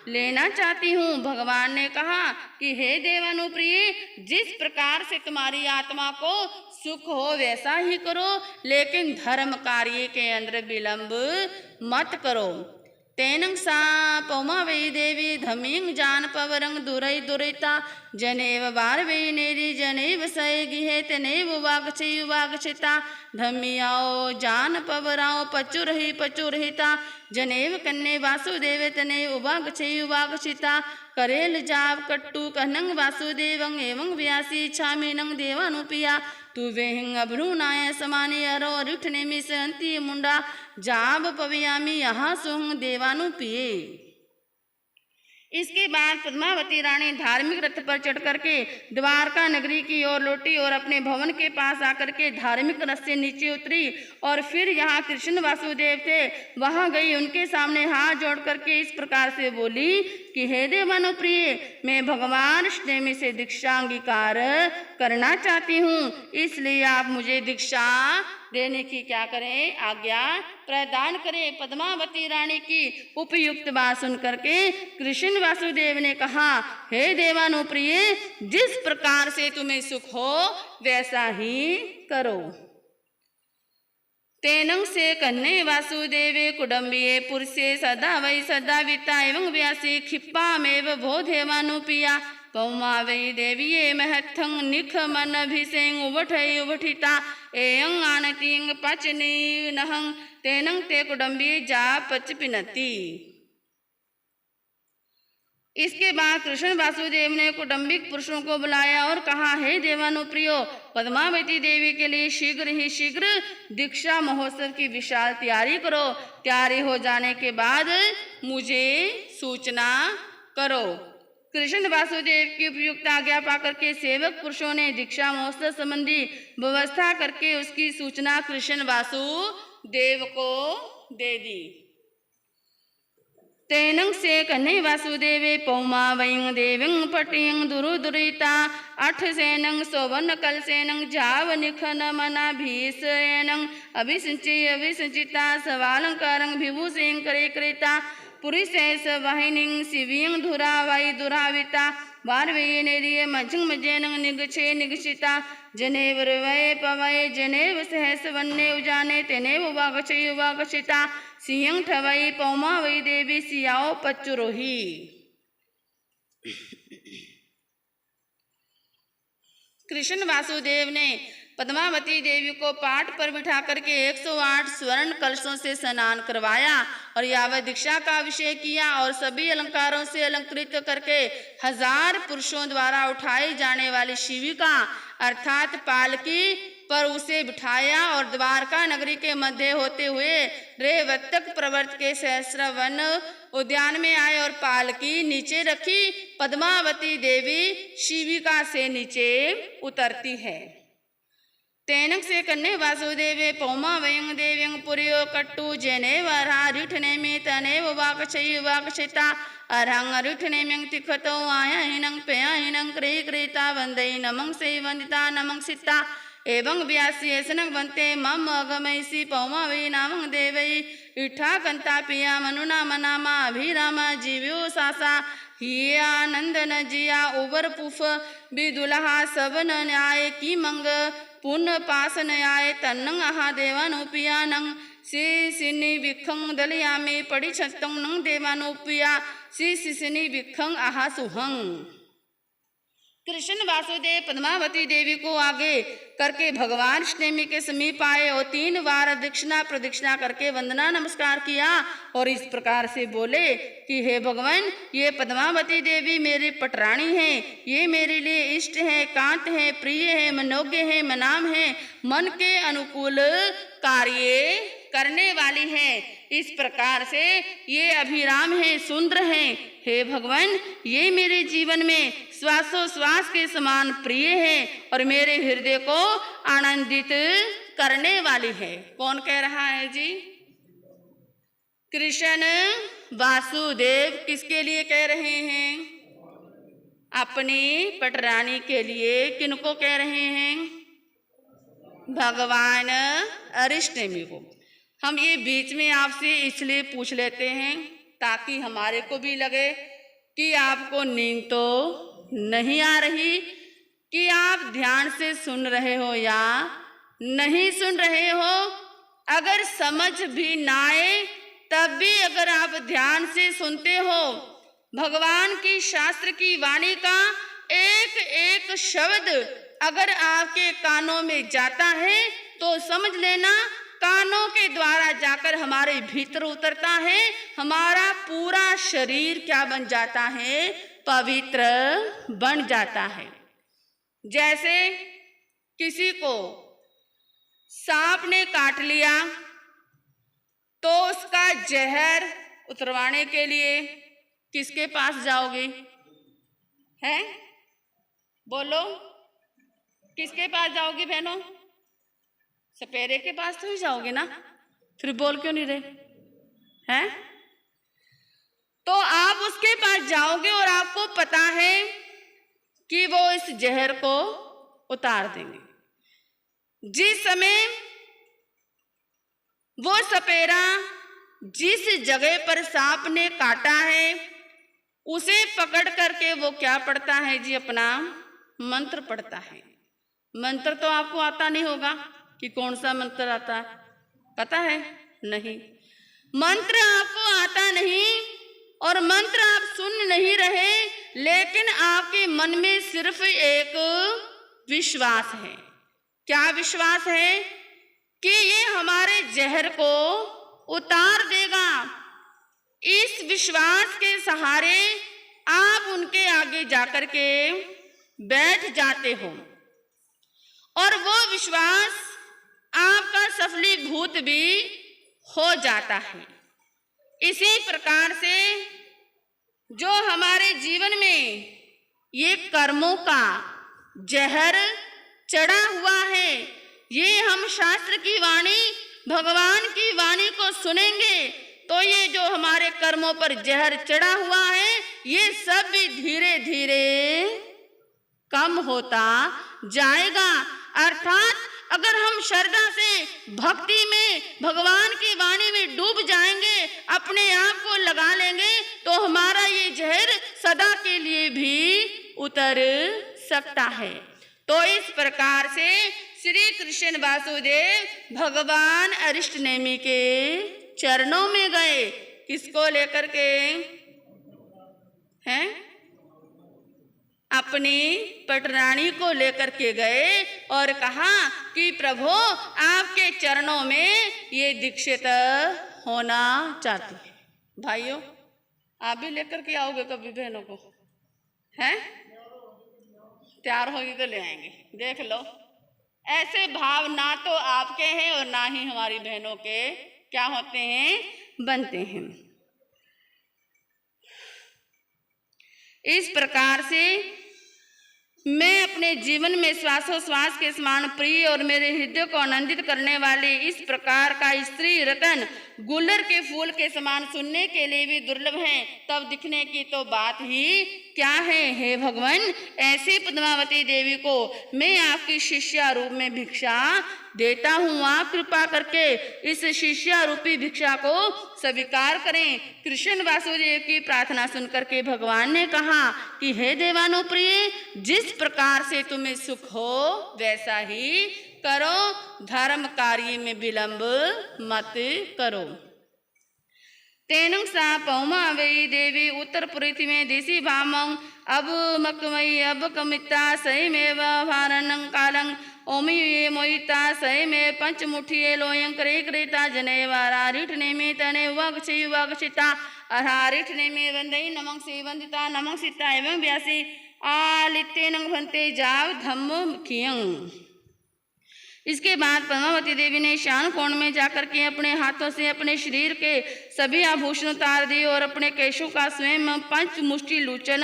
S1: लेना चाहती हूँ। भगवान ने कहा कि हे देवानुप्रिय, जिस प्रकार से तुम्हारी आत्मा को सुख हो वैसा ही करो, लेकिन धर्म कार्य के अंदर विलंब मत करो। तेनं सा पौमा वै देवी धमिंग जान पवरंग दुरै दुरैता जनेव बार वै नेरी जनेव सय गिहे तनेव वागछिता धमियाओ जान पवराओ पचुरहिता जनेव कन्ने वासुदेव तनेव वागछिता करेल जाव कट्टू कहनंग वासुदेवं एवं व्यासी छामिनंग देवानुपिया तू वेहिंग अभ्रूनाय समाने अरो रुठने में संति मुंडा जाब पवियामी यहाँ सुहंग देवानु पिए। इसके बाद पद्मावती रानी धार्मिक रथ पर चढ़ करके द्वारका नगरी की ओर लौटी और अपने भवन के पास आकर के धार्मिक रथ से नीचे उतरी और फिर यहाँ कृष्ण वासुदेव थे वहां गई। उनके सामने हाथ जोड़ करके इस प्रकार से बोली कि हे देवानु प्रिय, मैं भगवान श्री से दीक्षा अंगीकार करना चाहती हूँ, इसलिए आप मुझे दीक्षा देने की क्या करें, आज्ञा प्रदान करें। पद्मावती रानी की उपयुक्त बात सुन करके कृष्ण वासुदेव ने कहा, हे देवानुप्रिय, जिस प्रकार से तुम्हें सुख हो वैसा ही करो। तेनं से कन्ने वासुदेवे कुडम्बिये पुरुषे सदा वै सदा विता एवं व्यासी क्षिप्पामेव भो देवानुपिया पौमा वै देवीये महत्थं निख मन भिसेंग उवठिता एयं आनतिंग पचनी नहं तेनं ते कुडम्बी जा पच पिनती। इसके बाद कृष्ण वासुदेव ने कुटुंबिक पुरुषों को बुलाया और कहा, हे देवानुप्रियो, पद्मावती देवी के लिए शीघ्र ही शीघ्र दीक्षा महोत्सव की विशाल तैयारी करो। तैयारी हो जाने के बाद मुझे सूचना करो। कृष्ण वासुदेव की उपयुक्त आज्ञा पाकर के सेवक पुरुषों ने दीक्षा महोत्सव संबंधी व्यवस्था करके उसकी सूचना कृष्ण वासुदेव को दे दी। तेनं से कन्ने वासुदेवे पौमा वैं देवीं पटियं दुरुदुरिता अठ सेनं सौवन कल सेनं जाव निखन मना भीषयनं अभिसिंचिता सवालंकारं विभूषें करे कृता पुरुषैस वाहिनीं शिवीं धुरा वाई दुराविता वारवे नेरिय मझं मजेनं निगछे निगछिता जनेव वै पवै जनेव सहस वन्ने उजाने तेनेव वागछय वागछिता सिंह ठवई पौमा वै देवी सियाओ पच्चुरोही। कृष्ण वासुदेव ने पद्मावती देवी को पाट पर बिठा करके 108 स्वर्ण कलशों से स्नान करवाया और यावत दीक्षा का अभिषेक किया और सभी अलंकारों से अलंकृत करके 1000 पुरुषों द्वारा उठाई जाने वाली शिविका अर्थात पालकी पर उसे बिठाया और द्वारका नगरी के मध्य होते हुए रेवतक प्रवर्त के सहस्रवन उद्यान में आए और पालकी नीचे रखी। पद्मावती देवी शिविका से नीचे उतरती है। तेनक से कन्ने वासुदेवे पौमा वयं देव्यं पुरियो कट्टू जेने वरा रुठने में तने वाकछय वाकछिता अरंग रुठने में तिखतो आया हिनं पेया हिनं क्रे क्रेता वंदे नमं से वंदिता नमं सिता एवं व्यासी ऐसनक बनते मम अगमयसी पौमा वै नामं देवै इठा कंता पिया मनुना मनामा अभिरामा जीव्यो सासा हिया नंदन जिया उबर पुफ बिदुलहा सबन न्याय की मंग पुन पास न्याय तन्नंग आहा देवानुपियानं सिनि विखंग दलियामे पड़ी छत्तं नंग देवानुपिया सिनि विखंग आहा सुहंग। कृष्ण वासुदेव पद्मावती देवी को आगे करके भगवान श्री के समीप आए और 3 बार दक्षिणा प्रदक्षिणा करके वंदना नमस्कार किया और इस प्रकार से बोले कि हे भगवान, ये पद्मावती देवी मेरी पटरानी है, ये मेरे लिए इष्ट है, कांत है, प्रिय है, मनोज्ञ है, मनाम है, मन के अनुकूल कार्य करने वाली है। इस प्रकार से ये अभिराम है, सुंदर है। हे भगवान, ये मेरे जीवन में श्वासोश्वास के समान प्रिय है और मेरे हृदय को आनंदित करने वाली है। कौन कह रहा है जी? कृष्ण वासुदेव किसके लिए कह रहे हैं? अपनी पटरानी के लिए। किनको कह रहे हैं? भगवान अरिष्टनेमि को। हम ये बीच में आपसे इसलिए पूछ लेते हैं ताकि हमारे को भी लगे कि आपको नींद तो नहीं आ रही, कि आप ध्यान से सुन रहे हो या नहीं सुन रहे हो। अगर समझ भी ना आए तब भी अगर आप ध्यान से सुनते हो, भगवान की शास्त्र की वाणी का एक एक शब्द अगर आपके कानों में जाता है तो समझ लेना कानों के द्वारा जाकर हमारे भीतर उतरता है, हमारा पूरा शरीर क्या बन जाता है, पवित्र बन जाता है। जैसे किसी को सांप ने काट लिया तो उसका जहर उतरवाने के लिए किसके पास जाओगे? हैं? बोलो, किसके पास जाओगी बहनों? सपेरे के पास तो ही जाओगे ना, फिर बोल क्यों नहीं रहे हैं? तो आप उसके पास जाओगे और आपको पता है कि वो इस जहर को उतार देंगे। जिस समय वो सपेरा जिस जगह पर सांप ने काटा है उसे पकड़ करके वो क्या पढ़ता है जी? अपना मंत्र पढ़ता है। मंत्र तो आपको आता नहीं होगा कि कौन सा मंत्र आता है, पता है? नहीं, मंत्र आपको आता नहीं और मंत्र आप सुन नहीं रहे, लेकिन आपके मन में सिर्फ एक विश्वास है। क्या विश्वास है? कि ये हमारे जहर को उतार देगा। इस विश्वास के सहारे आप उनके आगे जाकर के बैठ जाते हो और वो विश्वास आपका सफलीभूत भी हो जाता है। इसी प्रकार से जो हमारे जीवन में ये कर्मों का जहर चढ़ा हुआ है, ये हम शास्त्र की वाणी, भगवान की वाणी को सुनेंगे तो ये जो हमारे कर्मों पर जहर चढ़ा हुआ है ये सब भी धीरे धीरे कम होता जाएगा। अर्थात अगर हम श्रद्धा से भक्ति में भगवान की वाणी में डूब जाएंगे, अपने आप को लगा लेंगे तो हमारा ये जहर सदा के लिए भी उतर सकता है। तो इस प्रकार से श्री कृष्ण वासुदेव भगवान अरिष्ट नेमि के चरणों में गए। किसको लेकर के हैं? अपनी पटरानी को लेकर के गए और कहा कि प्रभु आपके चरणों में ये दीक्षित होना चाहती है। भाइयों, आप भी लेकर के आओगे कभी बहनों को? हैं? तैयार होगी तो ले आएंगे। देख लो, ऐसे भाव ना तो आपके हैं और ना ही हमारी बहनों के क्या होते हैं, बनते हैं। इस प्रकार से मैं अपने जीवन में श्वासोश्वास के समान प्रिय और मेरे हृदय को आनंदित करने वाले इस प्रकार का स्त्री रतन गुलर के फूल के समान सुनने के लिए भी दुर्लभ है, तब दिखने की तो बात ही क्या है। हे भगवान, ऐसे पद्मावती देवी को मैं आपकी शिष्या रूप में भिक्षा देता हूँ। आप कृपा करके इस शिष्या रूपी भिक्षा को स्वीकार करें। कृष्ण वासुदेव की प्रार्थना सुनकर के भगवान ने कहा कि हे देवानुप्रिय, जिस प्रकार से तुम्हें सुख हो वैसा ही करो, धर्म कार्य में विलंब मत करो। तेनुं सा पौमा वही देवी उत्तर पृथ्वी में दिशि भामं अब मकमयी अब कमिता सही में वारणं कालं ओमी ये मोहिता सही में पंचमुठिये लोयं करे क्रेता जने वारारिठ नेमे तने वक्षि वक्षिता अरारिठ नेमे वंदई नमं से वंदिता नमं सीता एवं व्यासी आलित्य नंग भंते जाव धम्म कियं। इसके बाद पद्मावती देवी ने ईशान कोण में जाकर के अपने हाथों से अपने शरीर के सभी आभूषण उतार दिए और अपने केशों का स्वयं पंच मुष्टि लूचन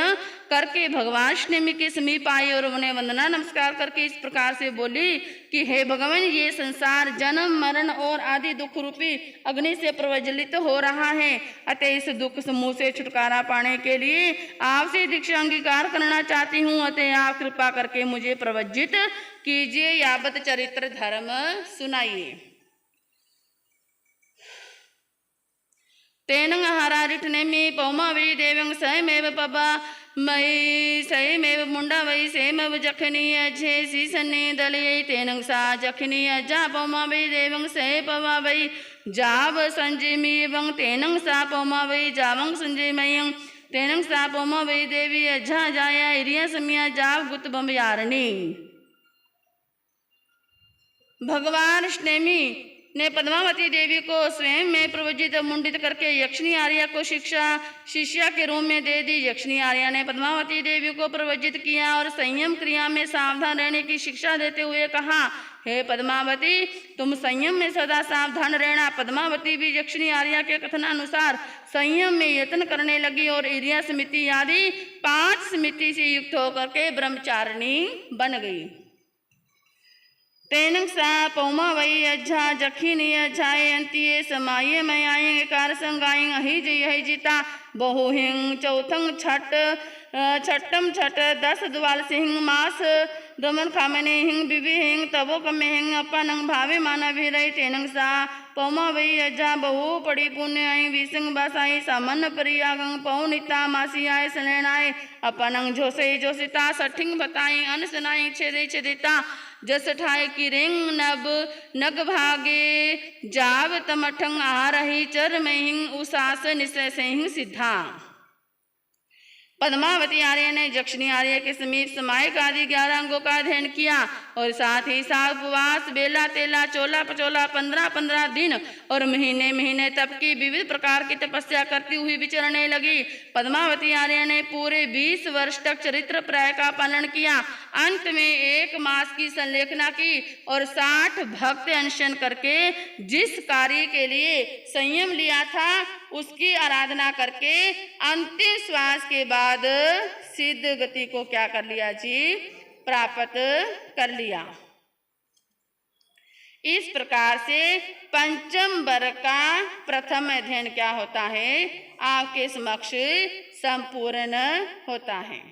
S1: करके भगवान नेमि के समीप आई और उन्हें वंदना नमस्कार करके इस प्रकार से बोली कि हे भगवान, ये संसार जन्म मरण और आदि दुख रूपी अग्नि से प्रज्वलित हो रहा है, अतः इस दुख समूह से छुटकारा पाने के लिए आपसे दीक्षा अंगीकार करना चाहती हूँ। अतः आप कृपा करके मुझे प्रवज्जित कीजिए, यावत चरित्र धर्म सुनाइए। तेनं हरारिठनेमि पौमा वै देवं सयमेव पबा मयि सयमेव मुंडा वै सेमव जखनी अझे सीसने दलयै तेनं सा जखनी अजा पौमा वै देवं सय पवा वै जाव संजयमी एवं तेनं सा पौमा वै जावं संजयमयं तेनं सा पौमा वै देवी अझा जाया इरिया समिया जाव गुत बम यारणी। भगवान स्नेमी ने पद्मावती देवी को स्वयं में प्रवजित मुंडित करके यक्षिणी आर्या को शिक्षा शिष्या के रूप में दे दी। यक्षिणी आर्या ने पद्मावती देवी को प्रवजित किया और संयम क्रिया में सावधान रहने की शिक्षा देते हुए कहा, हे पद्मावती, तुम संयम में सदा सावधान रहना। पद्मावती भी यक्षिणी आर्या के कथनानुसार संयम में यत्न करने लगी और इरिया समिति आदि 5 समिति से युक्त होकर के ब्रह्मचारिणी बन गई। तेनं सा पौमा वै अज्झा जखिनी अज्झाए अंतिये समाये मयायें कार संगायें अहिज यहिजिता बहुहिंग चौथंग छठम छठ 10 द्वाल सिंह मास दमन खामने हिंग बिबी हिंग तबो कमे हिंग अपनंग भावे माना भिरई। तेनं सा पौमा वै अज्झा बहु पड़ी पुण्य आई विसंग बासाई सामान्य परियागंग पौनिता मासी आय सलेनाए अपनंग झोसे जोसिता सठिंग बताई अनसनाई छेदे छेदिता जस ठाए की रिंग नब नग भागे जाव तमठंग आ रही चर में हिंग उसास निश्चय से हिंग सिद्धा। पद्मावती आर्य ने यक्षिणी आर्य के समीप समायिक आदि 11 अंगों का अध्ययन किया और साथ ही साथ उपवास बेला तेला चोला पचोला 15 दिन और महीने महीने तप की विविध प्रकार की तपस्या करती हुई विचरने लगी। पद्मावती आर्य ने पूरे 20 वर्ष तक चरित्र प्राय का पालन किया। अंत में 1 मास की संलेखना की और 60 भक्त अनशन करके जिस कार्य के लिए संयम लिया था उसकी आराधना करके अंतिम श्वास के बाद सिद्ध गति को क्या कर लिया जी, प्राप्त कर लिया। इस प्रकार से पंचम वर्ग का प्रथम अध्ययन क्या होता है, आपके समक्ष संपूर्ण होता है।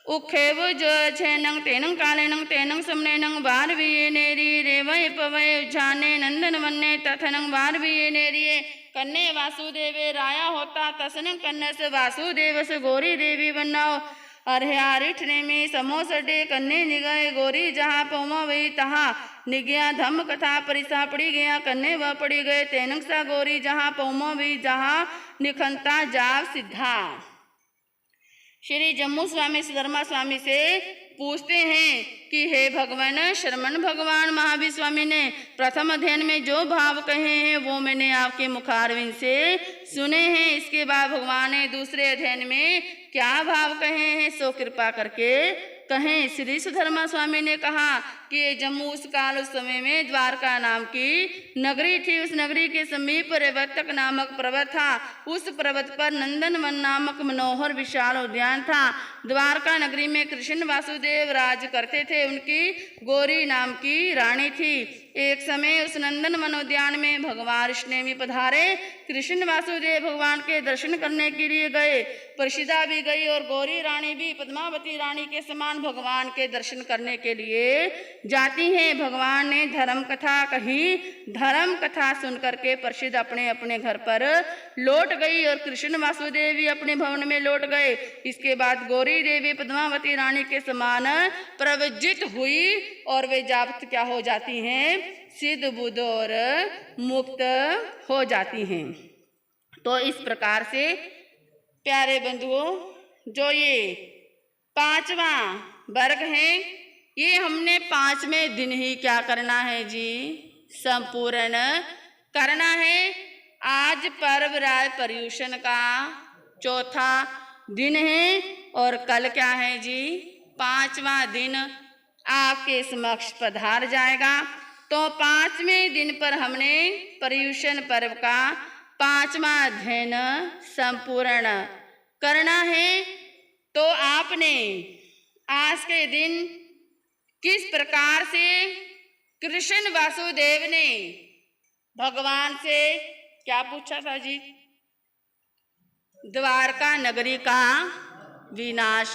S1: उखेव जो छेनंग तेनंग कालेनंग तेनंग समनेनंग बारवीये नेरी रेवय पवय उज्जाने नंदन वन्ने तथनंग बारवीये नेरिये कन्ने वासुदेवे राया होता तसनंग कन्ने से वासुदेव से गोरी देवी बनाओ अर्हयारिठने में समोसडे कन्ने निगए गोरी जहाँ पौमा वही तहा निगया धम्म कथा परिसा पड़ी गया कन्ने वह पड़ी गए तेनंग सा गोरी जहाँ पौमा वही जहाँ निखंता जाव सिद्धा। श्री जम्मू स्वामी सुधर्मा स्वामी से पूछते हैं कि हे भगवान, शरमन भगवान महावीर स्वामी ने प्रथम अध्ययन में जो भाव कहे हैं वो मैंने आपके मुखारविंद से सुने हैं। इसके बाद भगवान ने दूसरे अध्ययन में क्या भाव कहे हैं सो कृपा करके कहें। श्री सुधर्मा स्वामी ने कहा कि जम्मू उस काल उस समय में द्वारका नाम की नगरी थी। उस नगरी के समीप रेवतक नामक पर्वत था। उस पर्वत पर नंदनवन नामक मनोहर विशाल उद्यान था। द्वारका नगरी में कृष्ण वासुदेव राज करते थे। उनकी गौरी नाम की रानी थी। एक समय उस नंदनवन उद्यान में भगवान कृष्ण पधारे। कृष्ण वासुदेव भगवान के दर्शन करने के लिए गए। प्रसिदा भी गई और गौरी रानी भी पद्मावती रानी के समान भगवान के दर्शन करने के लिए जाती हैं। भगवान ने धर्म कथा कही। धर्म कथा सुनकर के प्रसिद्ध अपने अपने घर पर लौट गई और कृष्ण वासुदेव भी अपने भवन में लौट गए। इसके बाद गौरी देवी पद्मावती रानी के समान प्रवज्जित हुई और वे जावत क्या हो जाती हैं, सिद्ध बुद्ध और मुक्त हो जाती हैं। तो इस प्रकार से प्यारे बंधुओं, जो ये 5वां वर्ग है, ये हमने 5वें दिन ही क्या करना है जी, संपूर्ण करना है। आज पर्व राय पर्यूषण का 4था दिन है और कल क्या है जी, 5वां दिन आपके समक्ष पधार जाएगा। तो 5वें दिन पर हमने पर्यूषण पर्व का 5वां अध्ययन संपूर्ण करना है। तो आपने आज के दिन किस प्रकार से कृष्ण वासुदेव ने भगवान से क्या पूछा था जी, द्वारका नगरी का विनाश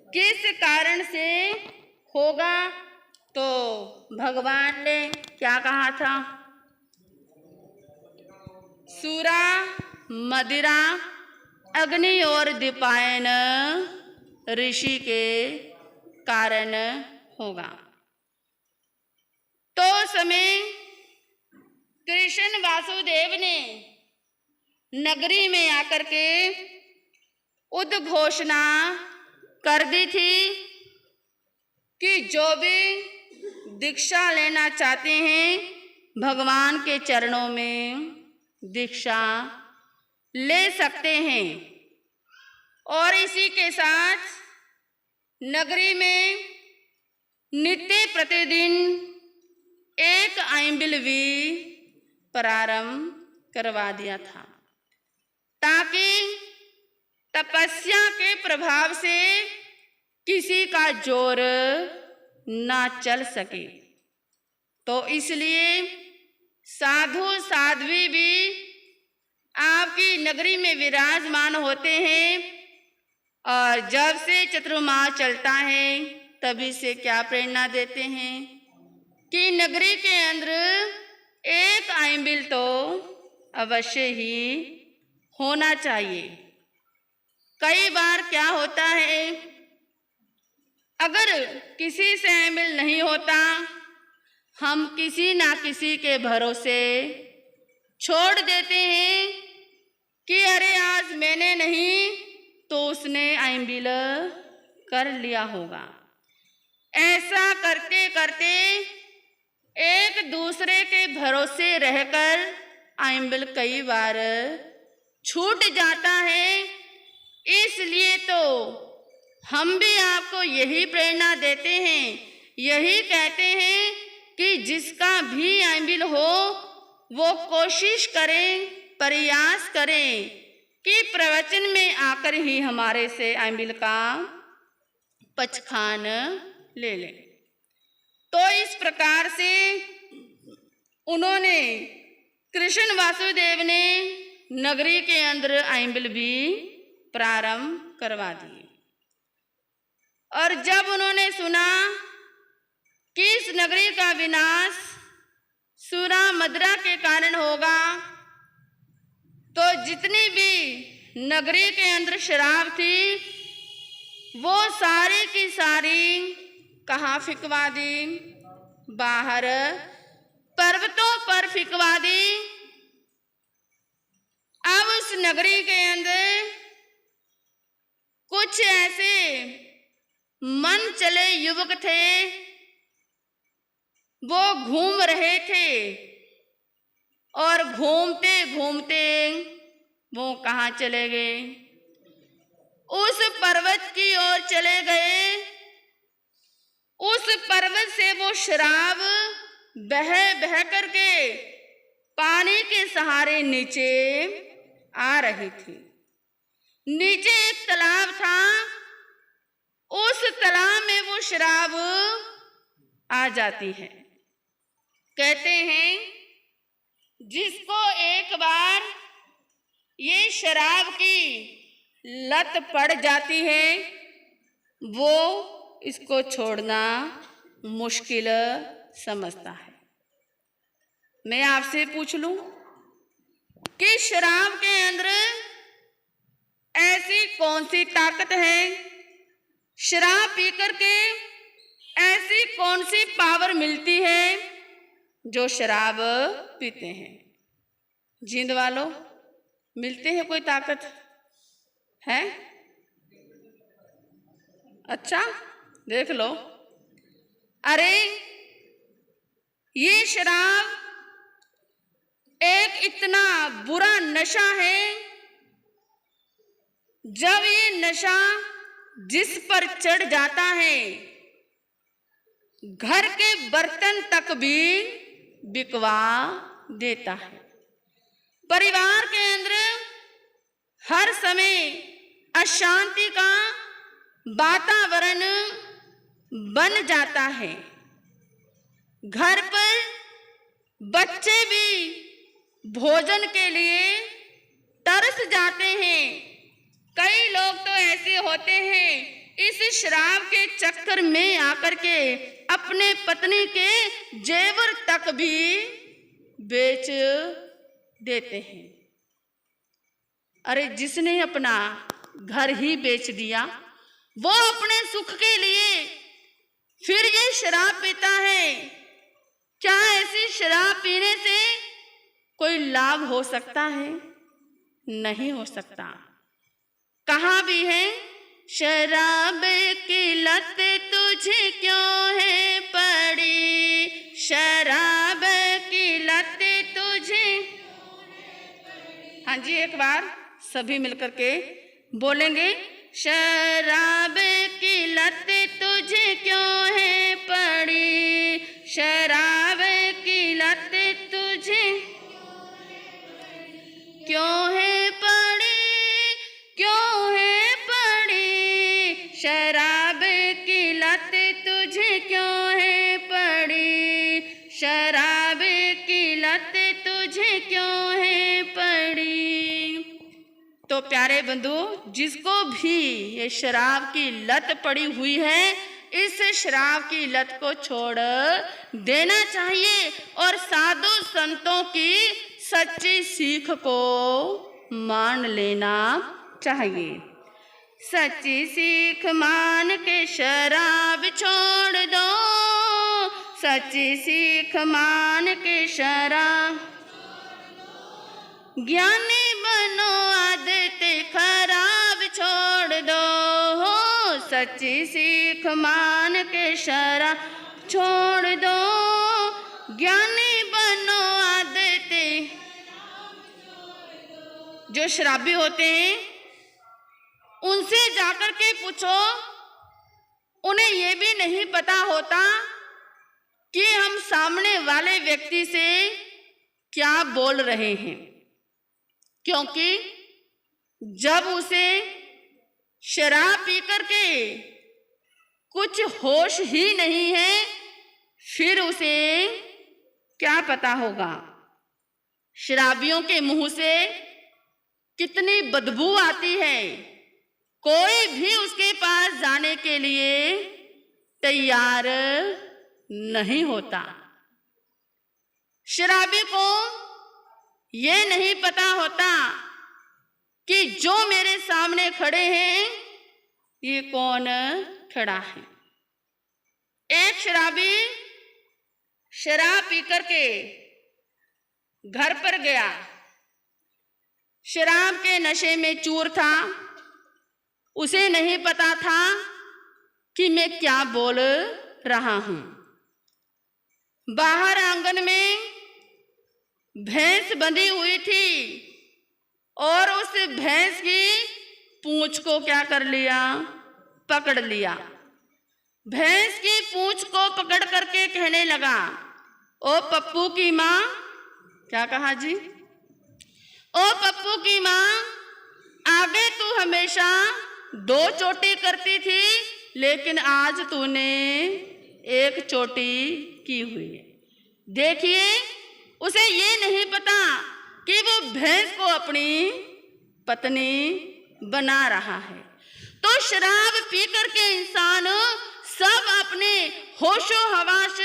S1: किस कारण से होगा, तो भगवान ने क्या कहा था? सूरा, मदिरा, अग्नि और दीपायन ऋषि के कारण होगा। तो समय कृष्ण वासुदेव ने नगरी में आकर के उद्घोषणा कर दी थी कि जो भी दीक्षा लेना चाहते हैं भगवान के चरणों में दीक्षा ले सकते हैं। और इसी के साथ नगरी में नित्य प्रतिदिन एक आइंबिल भी प्रारंभ करवा दिया था, ताकि तपस्या के प्रभाव से किसी का जोर ना चल सके। तो इसलिए साधु साध्वी भी आपकी नगरी में विराजमान होते हैं, और जब से चतुर्मास चलता है तभी से क्या प्रेरणा देते हैं कि नगरी के अंदर एक आइंबिल तो अवश्य ही होना चाहिए। कई बार क्या होता है, अगर किसी से आइंबिल नहीं होता, हम किसी ना किसी के भरोसे छोड़ देते हैं कि अरे आज मैंने नहीं तो उसने आइंबिल कर लिया होगा। ऐसा करते करते एक दूसरे के भरोसे रहकर आइंबिल कई बार छूट जाता है। इसलिए तो हम भी आपको यही प्रेरणा देते हैं, यही कहते हैं कि जिसका भी आइंबिल हो वो कोशिश करें, प्रयास करें कि प्रवचन में आकर ही हमारे से आइंबिल का पचखान ले लें। तो इस प्रकार से उन्होंने कृष्ण वासुदेव ने नगरी के अंदर आइंबिल भी प्रारंभ करवा दिए। और जब उन्होंने सुना कि इस नगरी का विनाश सूरा मदिरा के कारण होगा, तो जितनी भी नगरी के अंदर शराब थी वो सारी की सारी कहाँ फिकवा दी? बाहर पर्वतों पर फिकवा दी। अब उस नगरी के अंदर कुछ ऐसे मन चले युवक थे, वो घूम रहे थे, और घूमते घूमते वो कहाँ चले गए? उस पर्वत की ओर चले गए। उस पर्वत से वो शराब बह बह करके पानी के सहारे नीचे आ रही थी। नीचे एक तालाब था, उस तालाब में वो शराब आ जाती है। कहते हैं जिसको एक बार ये शराब की लत पड़ जाती है वो इसको छोड़ना मुश्किल समझता है। मैं आपसे पूछ लूं कि शराब के अंदर ऐसी कौन सी ताकत है, शराब पीकर के ऐसी कौन सी पावर मिलती है जो शराब पीते हैं? जींद वालों, मिलते हैं कोई ताकत है? अच्छा देख लो। अरे ये शराब एक इतना बुरा नशा है, जब ये नशा जिस पर चढ़ जाता है घर के बर्तन तक भी बिकवा देता है। परिवार के अंदर हर समय अशांति का वातावरण बन जाता है। घर पर बच्चे भी भोजन के लिए तरस जाते हैं। कई लोग तो ऐसे होते हैं इस शराब के चक्कर में आकर के अपने पत्नी के जेवर तक भी बेच देते हैं। अरे जिसने अपना घर ही बेच दिया वो अपने सुख के लिए फिर ये शराब पीता है। क्या ऐसी शराब पीने से कोई लाभ हो सकता है? नहीं हो सकता। कहा भी है, शराब की लत तुझे क्यों है पड़ी, शराब की लत तुझे। हाँ जी, एक बार सभी मिलकर के बोलेंगे, शराब की लत तुझे क्यों है पड़ी, शराब की लत तुझे क्यों है पड़ी, क्यों है पड़ी, शराब की लत तुझे क्यों है पड़ी, शराब की लत तुझे क्यों है पड़ी। तो प्यारे बंधु, जिसको भी ये शराब की लत पड़ी हुई है, इस शराब की लत को छोड़ देना चाहिए और साधु संतों की सच्ची सीख को मान लेना चाहिए। सच्ची सीख मान के शराब छोड़ दो, सच्ची सीख मान के शराब, ज्ञानी बनो आदत खराब छोड़ दो, सच्ची सीख मान के शराब छोड़ दो, ज्ञानी बनो आदत। जो शराबी होते हैं उनसे जाकर के पूछो, उन्हें ये भी नहीं पता होता कि हम सामने वाले व्यक्ति से क्या बोल रहे हैं, क्योंकि जब उसे शराब पी करके कुछ होश ही नहीं है, फिर उसे क्या पता होगा शराबियों के मुंह से कितनी बदबू आती है। कोई भी उसके पास जाने के लिए तैयार नहीं होता। शराबी को ये नहीं पता होता कि जो मेरे सामने खड़े हैं ये कौन खड़ा है। एक शराबी शराब पी करके घर पर गया, शराब के नशे में चूर था, उसे नहीं पता था कि मैं क्या बोल रहा हूं। बाहर आंगन में भैंस बंधी हुई थी और उस भैंस की पूंछ को क्या कर लिया, पकड़ लिया। भैंस की पूंछ को पकड़ करके कहने लगा, ओ पप्पू की माँ, क्या कहा जी, ओ पप्पू की माँ, आगे तू हमेशा 2 चोटी करती थी, लेकिन आज तूने 1 चोटी की हुई है। देखिए, उसे ये नहीं पता कि वो भैंस को अपनी पत्नी बना रहा है। तो शराब पी करके इंसान सब अपने होशो हवास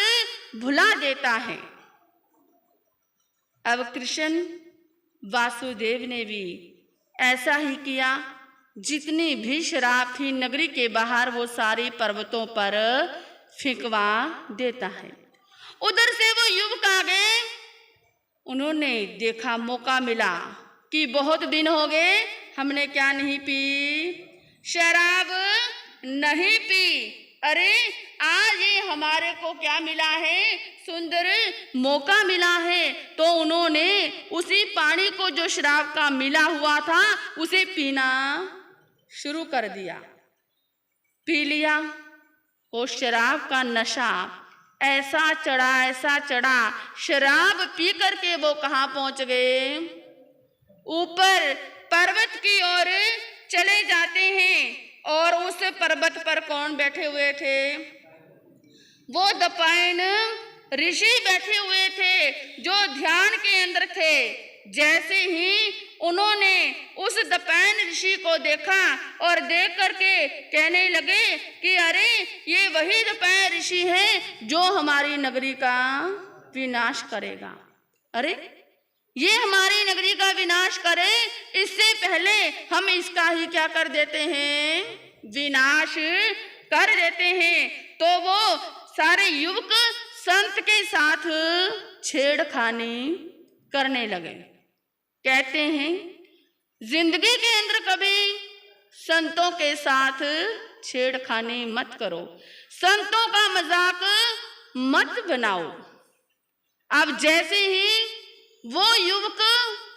S1: भुला देता है। अब कृष्ण वासुदेव ने भी ऐसा ही किया। जितनी भी शराब थी नगरी के बाहर वो सारी पर्वतों पर फेंकवा देता है। उधर से वो युवक आ गए, उन्होंने देखा मौका मिला कि बहुत दिन हो गए हमने क्या नहीं पी, शराब नहीं पी। अरे आज ये हमारे को क्या मिला है, सुंदर मौका मिला है। तो उन्होंने उसी पानी को जो शराब का मिला हुआ था उसे पीना शुरू कर दिया। पी लिया। वो शराब का नशा ऐसा चढ़ा, ऐसा चढ़ा, शराब पी करके वो कहाँ पहुंच गए, ऊपर पर्वत की ओर चले जाते हैं। और उस पर्वत पर कौन बैठे हुए थे, वो दपायन ऋषि बैठे हुए थे, जो ध्यान के अंदर थे, जैसे ही उन्होंने उस दपैन ऋषि को देखा और देख करके कहने लगे कि अरे ये वही दपैन ऋषि है जो हमारी नगरी का विनाश करेगा। अरे ये हमारी नगरी का विनाश करे, इससे पहले हम इसका ही क्या कर देते हैं, विनाश कर देते हैं। तो वो सारे युवक संत के साथ छेड़खानी करने लगे। कहते हैं जिंदगी के अंदर कभी संतों के साथ छेड़खानी मत करो, संतों का मजाक मत बनाओ। अब जैसे ही वो युवक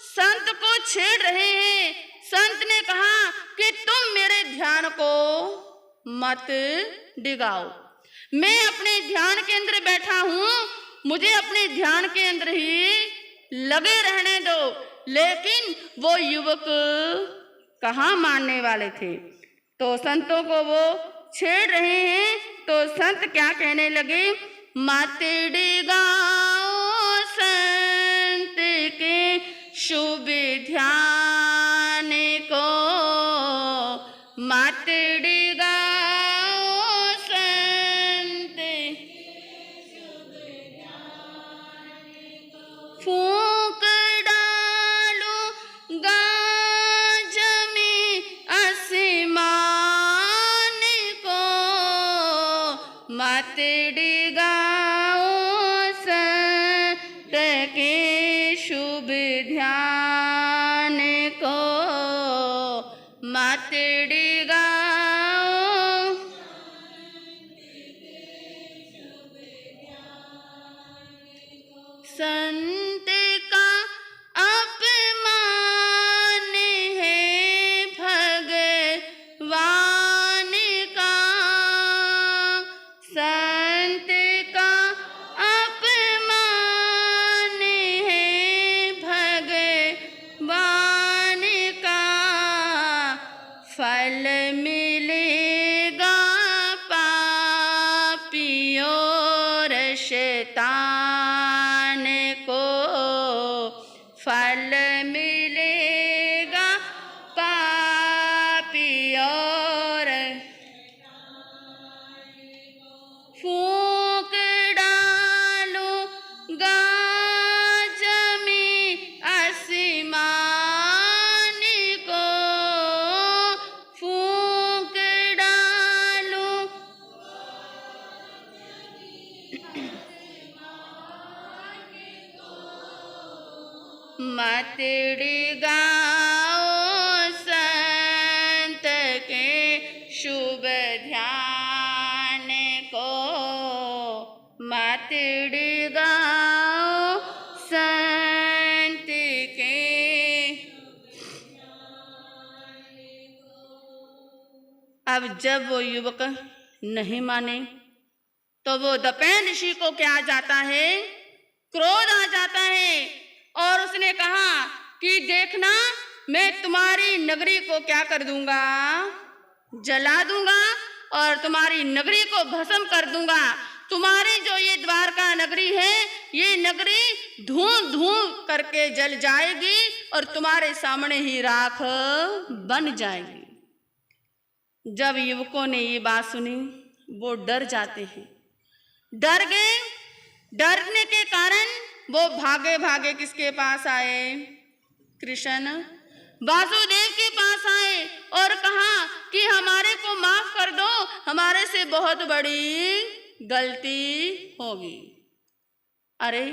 S1: संत को छेड़ रहे हैं, संत ने कहा कि तुम मेरे ध्यान को मत डिगाओ, मैं अपने ध्यान के अंदर बैठा हूं, मुझे अपने ध्यान के अंदर ही लगे रहने दो। लेकिन वो युवक कहाँ मानने वाले थे, तो संतों को वो छेड़ रहे हैं। तो संत क्या कहने लगे, मत डिगाओ संत के शुभ ध्यान को, मत डिगाओ संत फूंक डालो गाज में आसमान को, मत डिगाओ संत के शुभ ध्यान को, मत डिगाओ संत का अपमान है भगवान का, संत का अपमान है भगवान का, फल मिलेगा पापियों और शैतान को, फल मिलेगा पापी और फूंक डालो गाज में आसमान को, फूंक डालो मत डिगाओ संत के शुभ ध्यान को, मत डिगाओ संत के। अब जब वो युवक नहीं माने तो वो दपैन ऋषि को क्या आ जाता है, क्रोध आ जाता है और उसने कहा कि देखना मैं तुम्हारी नगरी को क्या कर दूंगा, जला दूंगा और तुम्हारी नगरी को भस्म कर दूंगा। तुम्हारी जो ये द्वारका नगरी है, ये नगरी धूं धूं करके जल जाएगी और तुम्हारे सामने ही राख बन जाएगी। जब युवकों ने ये बात सुनी वो डर जाते हैं, डर गए। डरने के कारण वो भागे भागे किसके पास आए, कृष्ण वासुदेव के पास आए और कहा कि हमारे को माफ कर दो, हमारे से बहुत बड़ी गलती होगी। अरे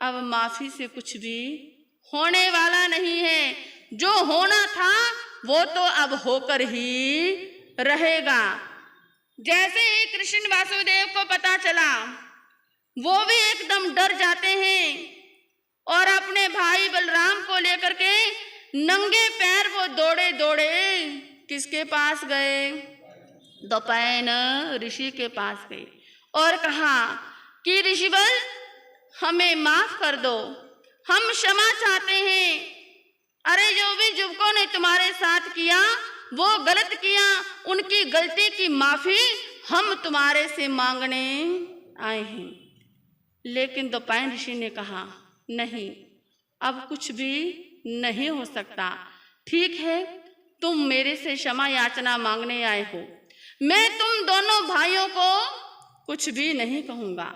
S1: अब माफी से कुछ भी होने वाला नहीं है, जो होना था वो तो अब होकर ही रहेगा। जैसे ही कृष्ण वासुदेव को पता चला वो भी एकदम डर जाते हैं और अपने भाई बलराम को लेकर के नंगे पैर वो दौड़े दौड़े किसके पास गए, दपैन ऋषि के पास गए और कहा कि ऋषिवर हमें माफ कर दो, हम क्षमा चाहते हैं। अरे जो भी युवकों ने तुम्हारे साथ किया वो गलत किया, उनकी गलती की माफी हम तुम्हारे से मांगने आए हैं। लेकिन दपैन ऋषि ने कहा नहीं, अब कुछ भी नहीं हो सकता। ठीक है, तुम मेरे से क्षमा याचना मांगने आए हो, मैं तुम दोनों भाइयों को कुछ भी नहीं कहूँगा।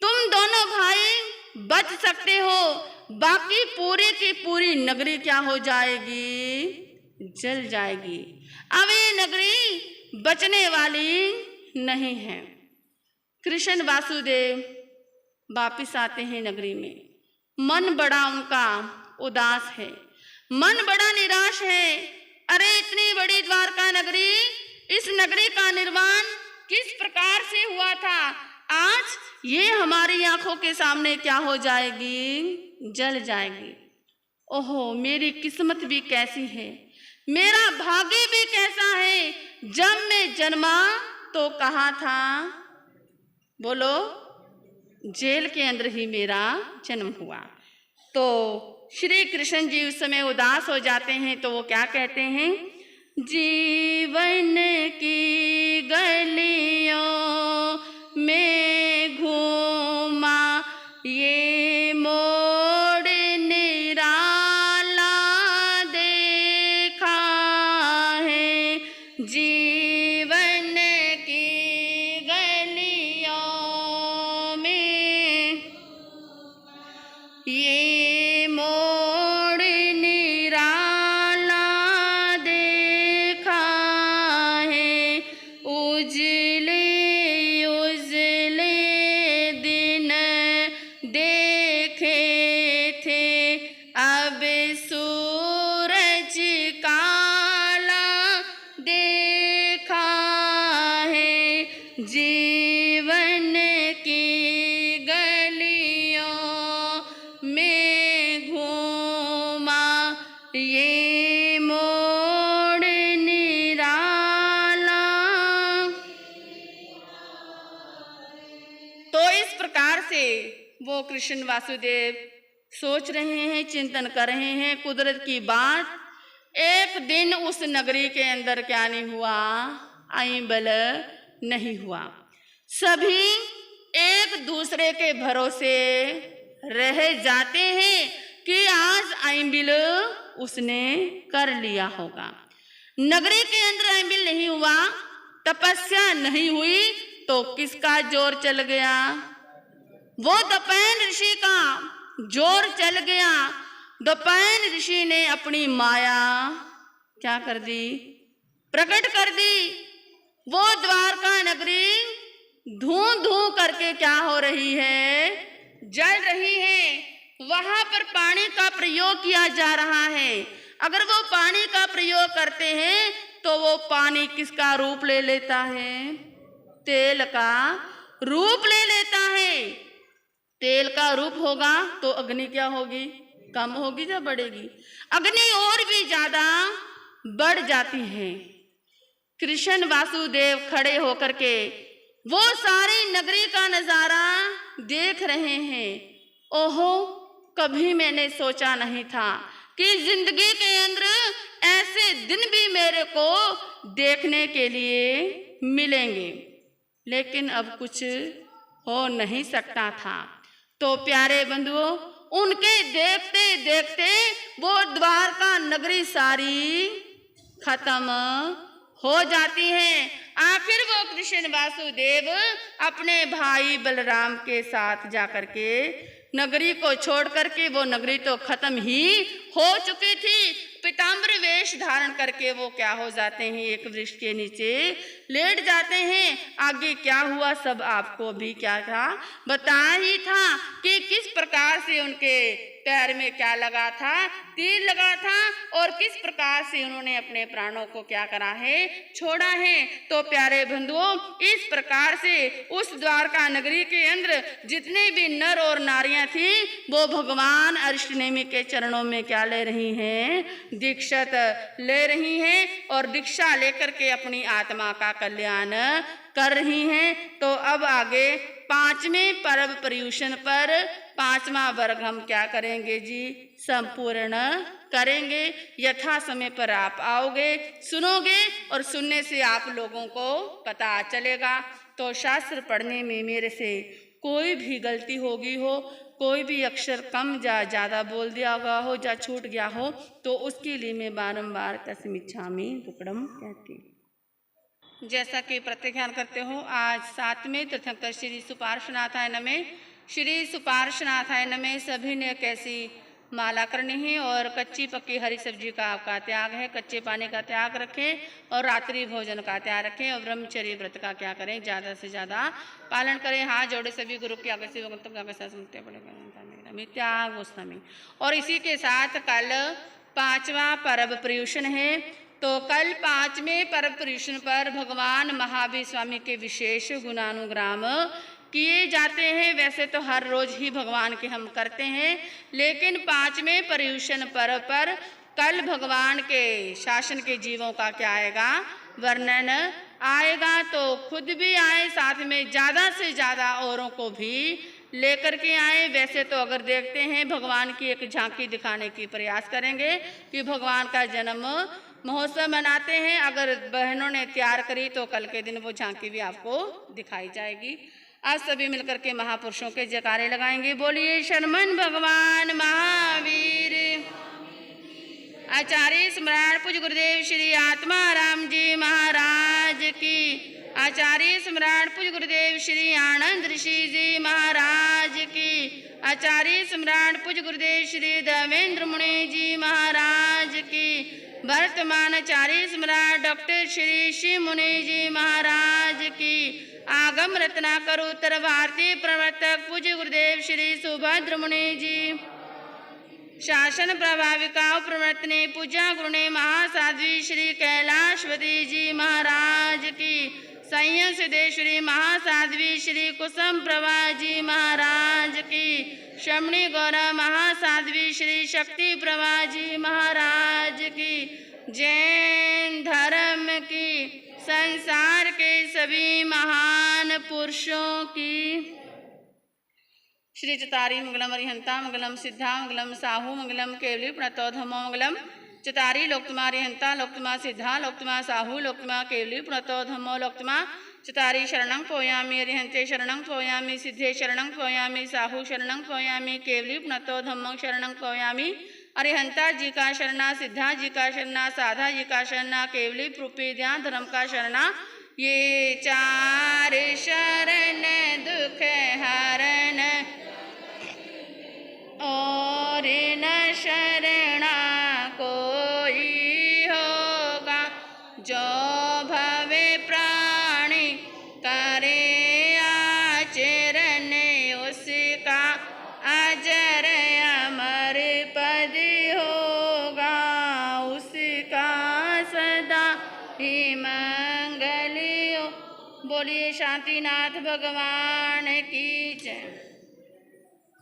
S1: तुम दोनों भाई बच सकते हो, बाकी पूरी की पूरी नगरी क्या हो जाएगी? जल जाएगी। अब ये नगरी बचने वाली नहीं है। कृष्ण वासुदेव वापिस आते हैं नगरी में। मन बड़ा उनका उदास है, मन बड़ा निराश है। अरे इतनी बड़ी द्वारका नगरी, इस नगरी का निर्माण किस प्रकार से हुआ था, आज ये हमारी आंखों के सामने क्या हो जाएगी? जल जाएगी। ओहो, मेरी किस्मत भी कैसी है, मेरा भाग्य भी कैसा है। जब मैं जन्मा तो कहा था, बोलो, जेल के अंदर ही मेरा जन्म हुआ। तो श्री कृष्ण जी उस समय उदास हो जाते हैं, तो वो क्या कहते हैं? जीवन की गलियों में घूमा ये मोड़ निराला देखा है, जीवन की गलियों में ये मोड़ निराला देखा है, उजले उजले दिन देखे थे, अब सूरज काला देखा है, जीवन की गलियों में घूमा ये मोड़ निराला। तो इस प्रकार से वो कृष्ण वासुदेव सोच रहे हैं, चिंतन कर रहे हैं कुदरत की बात। एक दिन उस नगरी के अंदर क्या नहीं हुआ? आइंबल नहीं हुआ। सभी एक दूसरे के भरोसे रह जाते हैं कि आज आइंबिल उसने कर लिया होगा। नगरी के अंदर आइंबिल नहीं हुआ, तपस्या नहीं हुई, तो किसका जोर चल गया? वो दपैन ऋषि का जोर चल गया। दपैन ऋषि ने अपनी माया क्या कर दी? प्रकट कर दी। वो द्वारका नगरी धूं धूं करके क्या हो रही है? जल रही है। वहां पर पानी का प्रयोग किया जा रहा है। अगर वो पानी का प्रयोग करते हैं तो वो पानी किसका रूप ले लेता है? तेल का रूप ले लेता है। तेल का रूप होगा तो अग्नि क्या होगी? कम होगी या बढ़ेगी? अग्नि और भी ज्यादा बढ़ जाती है। कृष्ण वासुदेव खड़े होकर के वो सारी नगरी का नजारा देख रहे हैं। ओहो, कभी मैंने सोचा नहीं था कि जिंदगी के अंदर ऐसे दिन भी मेरे को देखने के लिए मिलेंगे, लेकिन अब कुछ हो नहीं सकता था। तो प्यारे बंधुओं, उनके देखते देखते वो द्वारका नगरी सारी खत्म हो जाती है। आखिर वो कृष्ण वासुदेव अपने भाई बलराम के साथ जाकर के नगरी को छोड़ करके, वो नगरी तो खत्म ही हो चुकी थी, पीताम्बर वेश धारण करके वो क्या हो जाते हैं? एक वृक्ष के नीचे लेट जाते हैं। आगे क्या हुआ सब आपको भी क्या था? बताया ही था कि किस प्रकार से उनके पैर में क्या लगा था? तीर लगा था, और किस प्रकार से उन्होंने अपने प्राणों को क्या करा है? छोड़ा है। तो प्यारे बंधुओं, इस प्रकार से उस द्वारका नगरी के अंदर जितने भी नर और नारियां थी वो भगवान अष्टनेमी के चरणों में क्या ले रही हैं? दीक्षित ले रही हैं, और दीक्षा लेकर के अपनी आत्मा का कल्याण कर रही हैं। तो अब आगे पांचवें पर्व पर्युषण पर पांचवा वर्ग हम क्या करेंगे जी? संपूर्ण करेंगे। यथा समय पर आप आओगे, सुनोगे, और सुनने से आप लोगों को पता चलेगा। तो शास्त्र पढ़ने में मेरे से कोई भी गलती होगी हो कोई भी अक्षर कम या ज़्यादा बोल दिया गया हो या छूट गया हो तो उसके लिए मैं बारंबार तस्मिच्छामि दुक्कडम कहती। जैसा कि प्रत्याख्यान करते हो, आज 7वें तीर्थंकर श्री सुपार्श्वनाथाय नमः। श्री सुपार्श्वनाथाय नमः। सभी ने कैसी माला करनी है और कच्ची पक्की हरी सब्जी का आपका त्याग है, कच्चे पानी का त्याग रखें और रात्रि भोजन का त्याग रखें और ब्रह्मचर्य व्रत का क्या करें, ज़्यादा से ज़्यादा पालन करें। हाथ जोड़े सभी गुरु के आगे से त्याग गोस्वामी। और इसी के साथ कल 5वां पर्व पर्युषण है, तो कल 5वें पर्व पर्युषण पर भगवान महावीर स्वामी के विशेष गुणानुग्राम किए जाते हैं। वैसे तो हर रोज ही भगवान के हम करते हैं, लेकिन 5वें पर्युषण पर्व पर कल भगवान के शासन के जीवों का क्या आएगा, वर्णन आएगा। तो खुद भी आए, साथ में ज़्यादा से ज़्यादा औरों को भी लेकर के आए। वैसे तो अगर देखते हैं भगवान की एक झांकी दिखाने की प्रयास करेंगे कि भगवान का जन्म महोत्सव मनाते हैं। अगर बहनों ने तैयार करी तो कल के दिन वो झांकी भी आपको दिखाई जाएगी। आज सभी मिलकर के महापुरुषों के जयकारे लगाएंगे। बोलिए शर्मन भगवान महावीर। आचार्य स्मरण पूज्य गुरुदेव श्री आत्माराम जी महाराज की। आचार्य स्मरण पूज्य गुरुदेव श्री आनंद ऋषि जी महाराज की। आचार्य स्मरण पूज्य गुरुदेव श्री देवेंद्र मुनि जी महाराज की। वर्तमान आचार्य स्मरण डॉक्टर श्री शिव मुनि जी महाराज की। आगम रत्नाकर उत्तर भारतीय प्रवर्तक पूज्य गुरुदेव श्री सुभद्र मुनि जी। शासन प्रभाविका प्रवर्तने पूजा गुरुने महासाध्वी श्री कैलाशवती जी महाराज की। संयम सिद्धेश्वरी महासाध्वी श्री कुसुम प्रभा जी महाराज की। शमणी गौरव महासाध्वी श्री शक्ति प्रभा जी महाराज की। जैन धर्म की, संसार के सभी महान पुरुषों की। श्री चतारी मंगलम अरिहंता मंगलम सिद्धा मंगलम साहू मंगलम केवली प्रणतोधमो मंगलम। चतारी लोकतमा अरिहंता लोकतमा सिद्धा लोकतमा साहू लोकतमा केवली प्रणतोधमो लोकतमा। चतारी शरणं पोयामि अरिहंते शरणं पोयामि सिद्धे शरणं पोयामि साहू शरणं पोयामि केवली प्रणतोधमो शरणं पोयामि। अरिहंता जी का शरणा, सिद्धा जी का शरणा, साधा जी का शरणा, केवली प्रूपेद्या धर्म का शरणा। ये चार शरण दुख हरण और न शरणा कोई होगा। जो भवे प्राणी करे आचरण उसका अजर अमर पद होगा। उसका सदा ही मंगल हो। बोलिए शांतिनाथ भगवान की जय।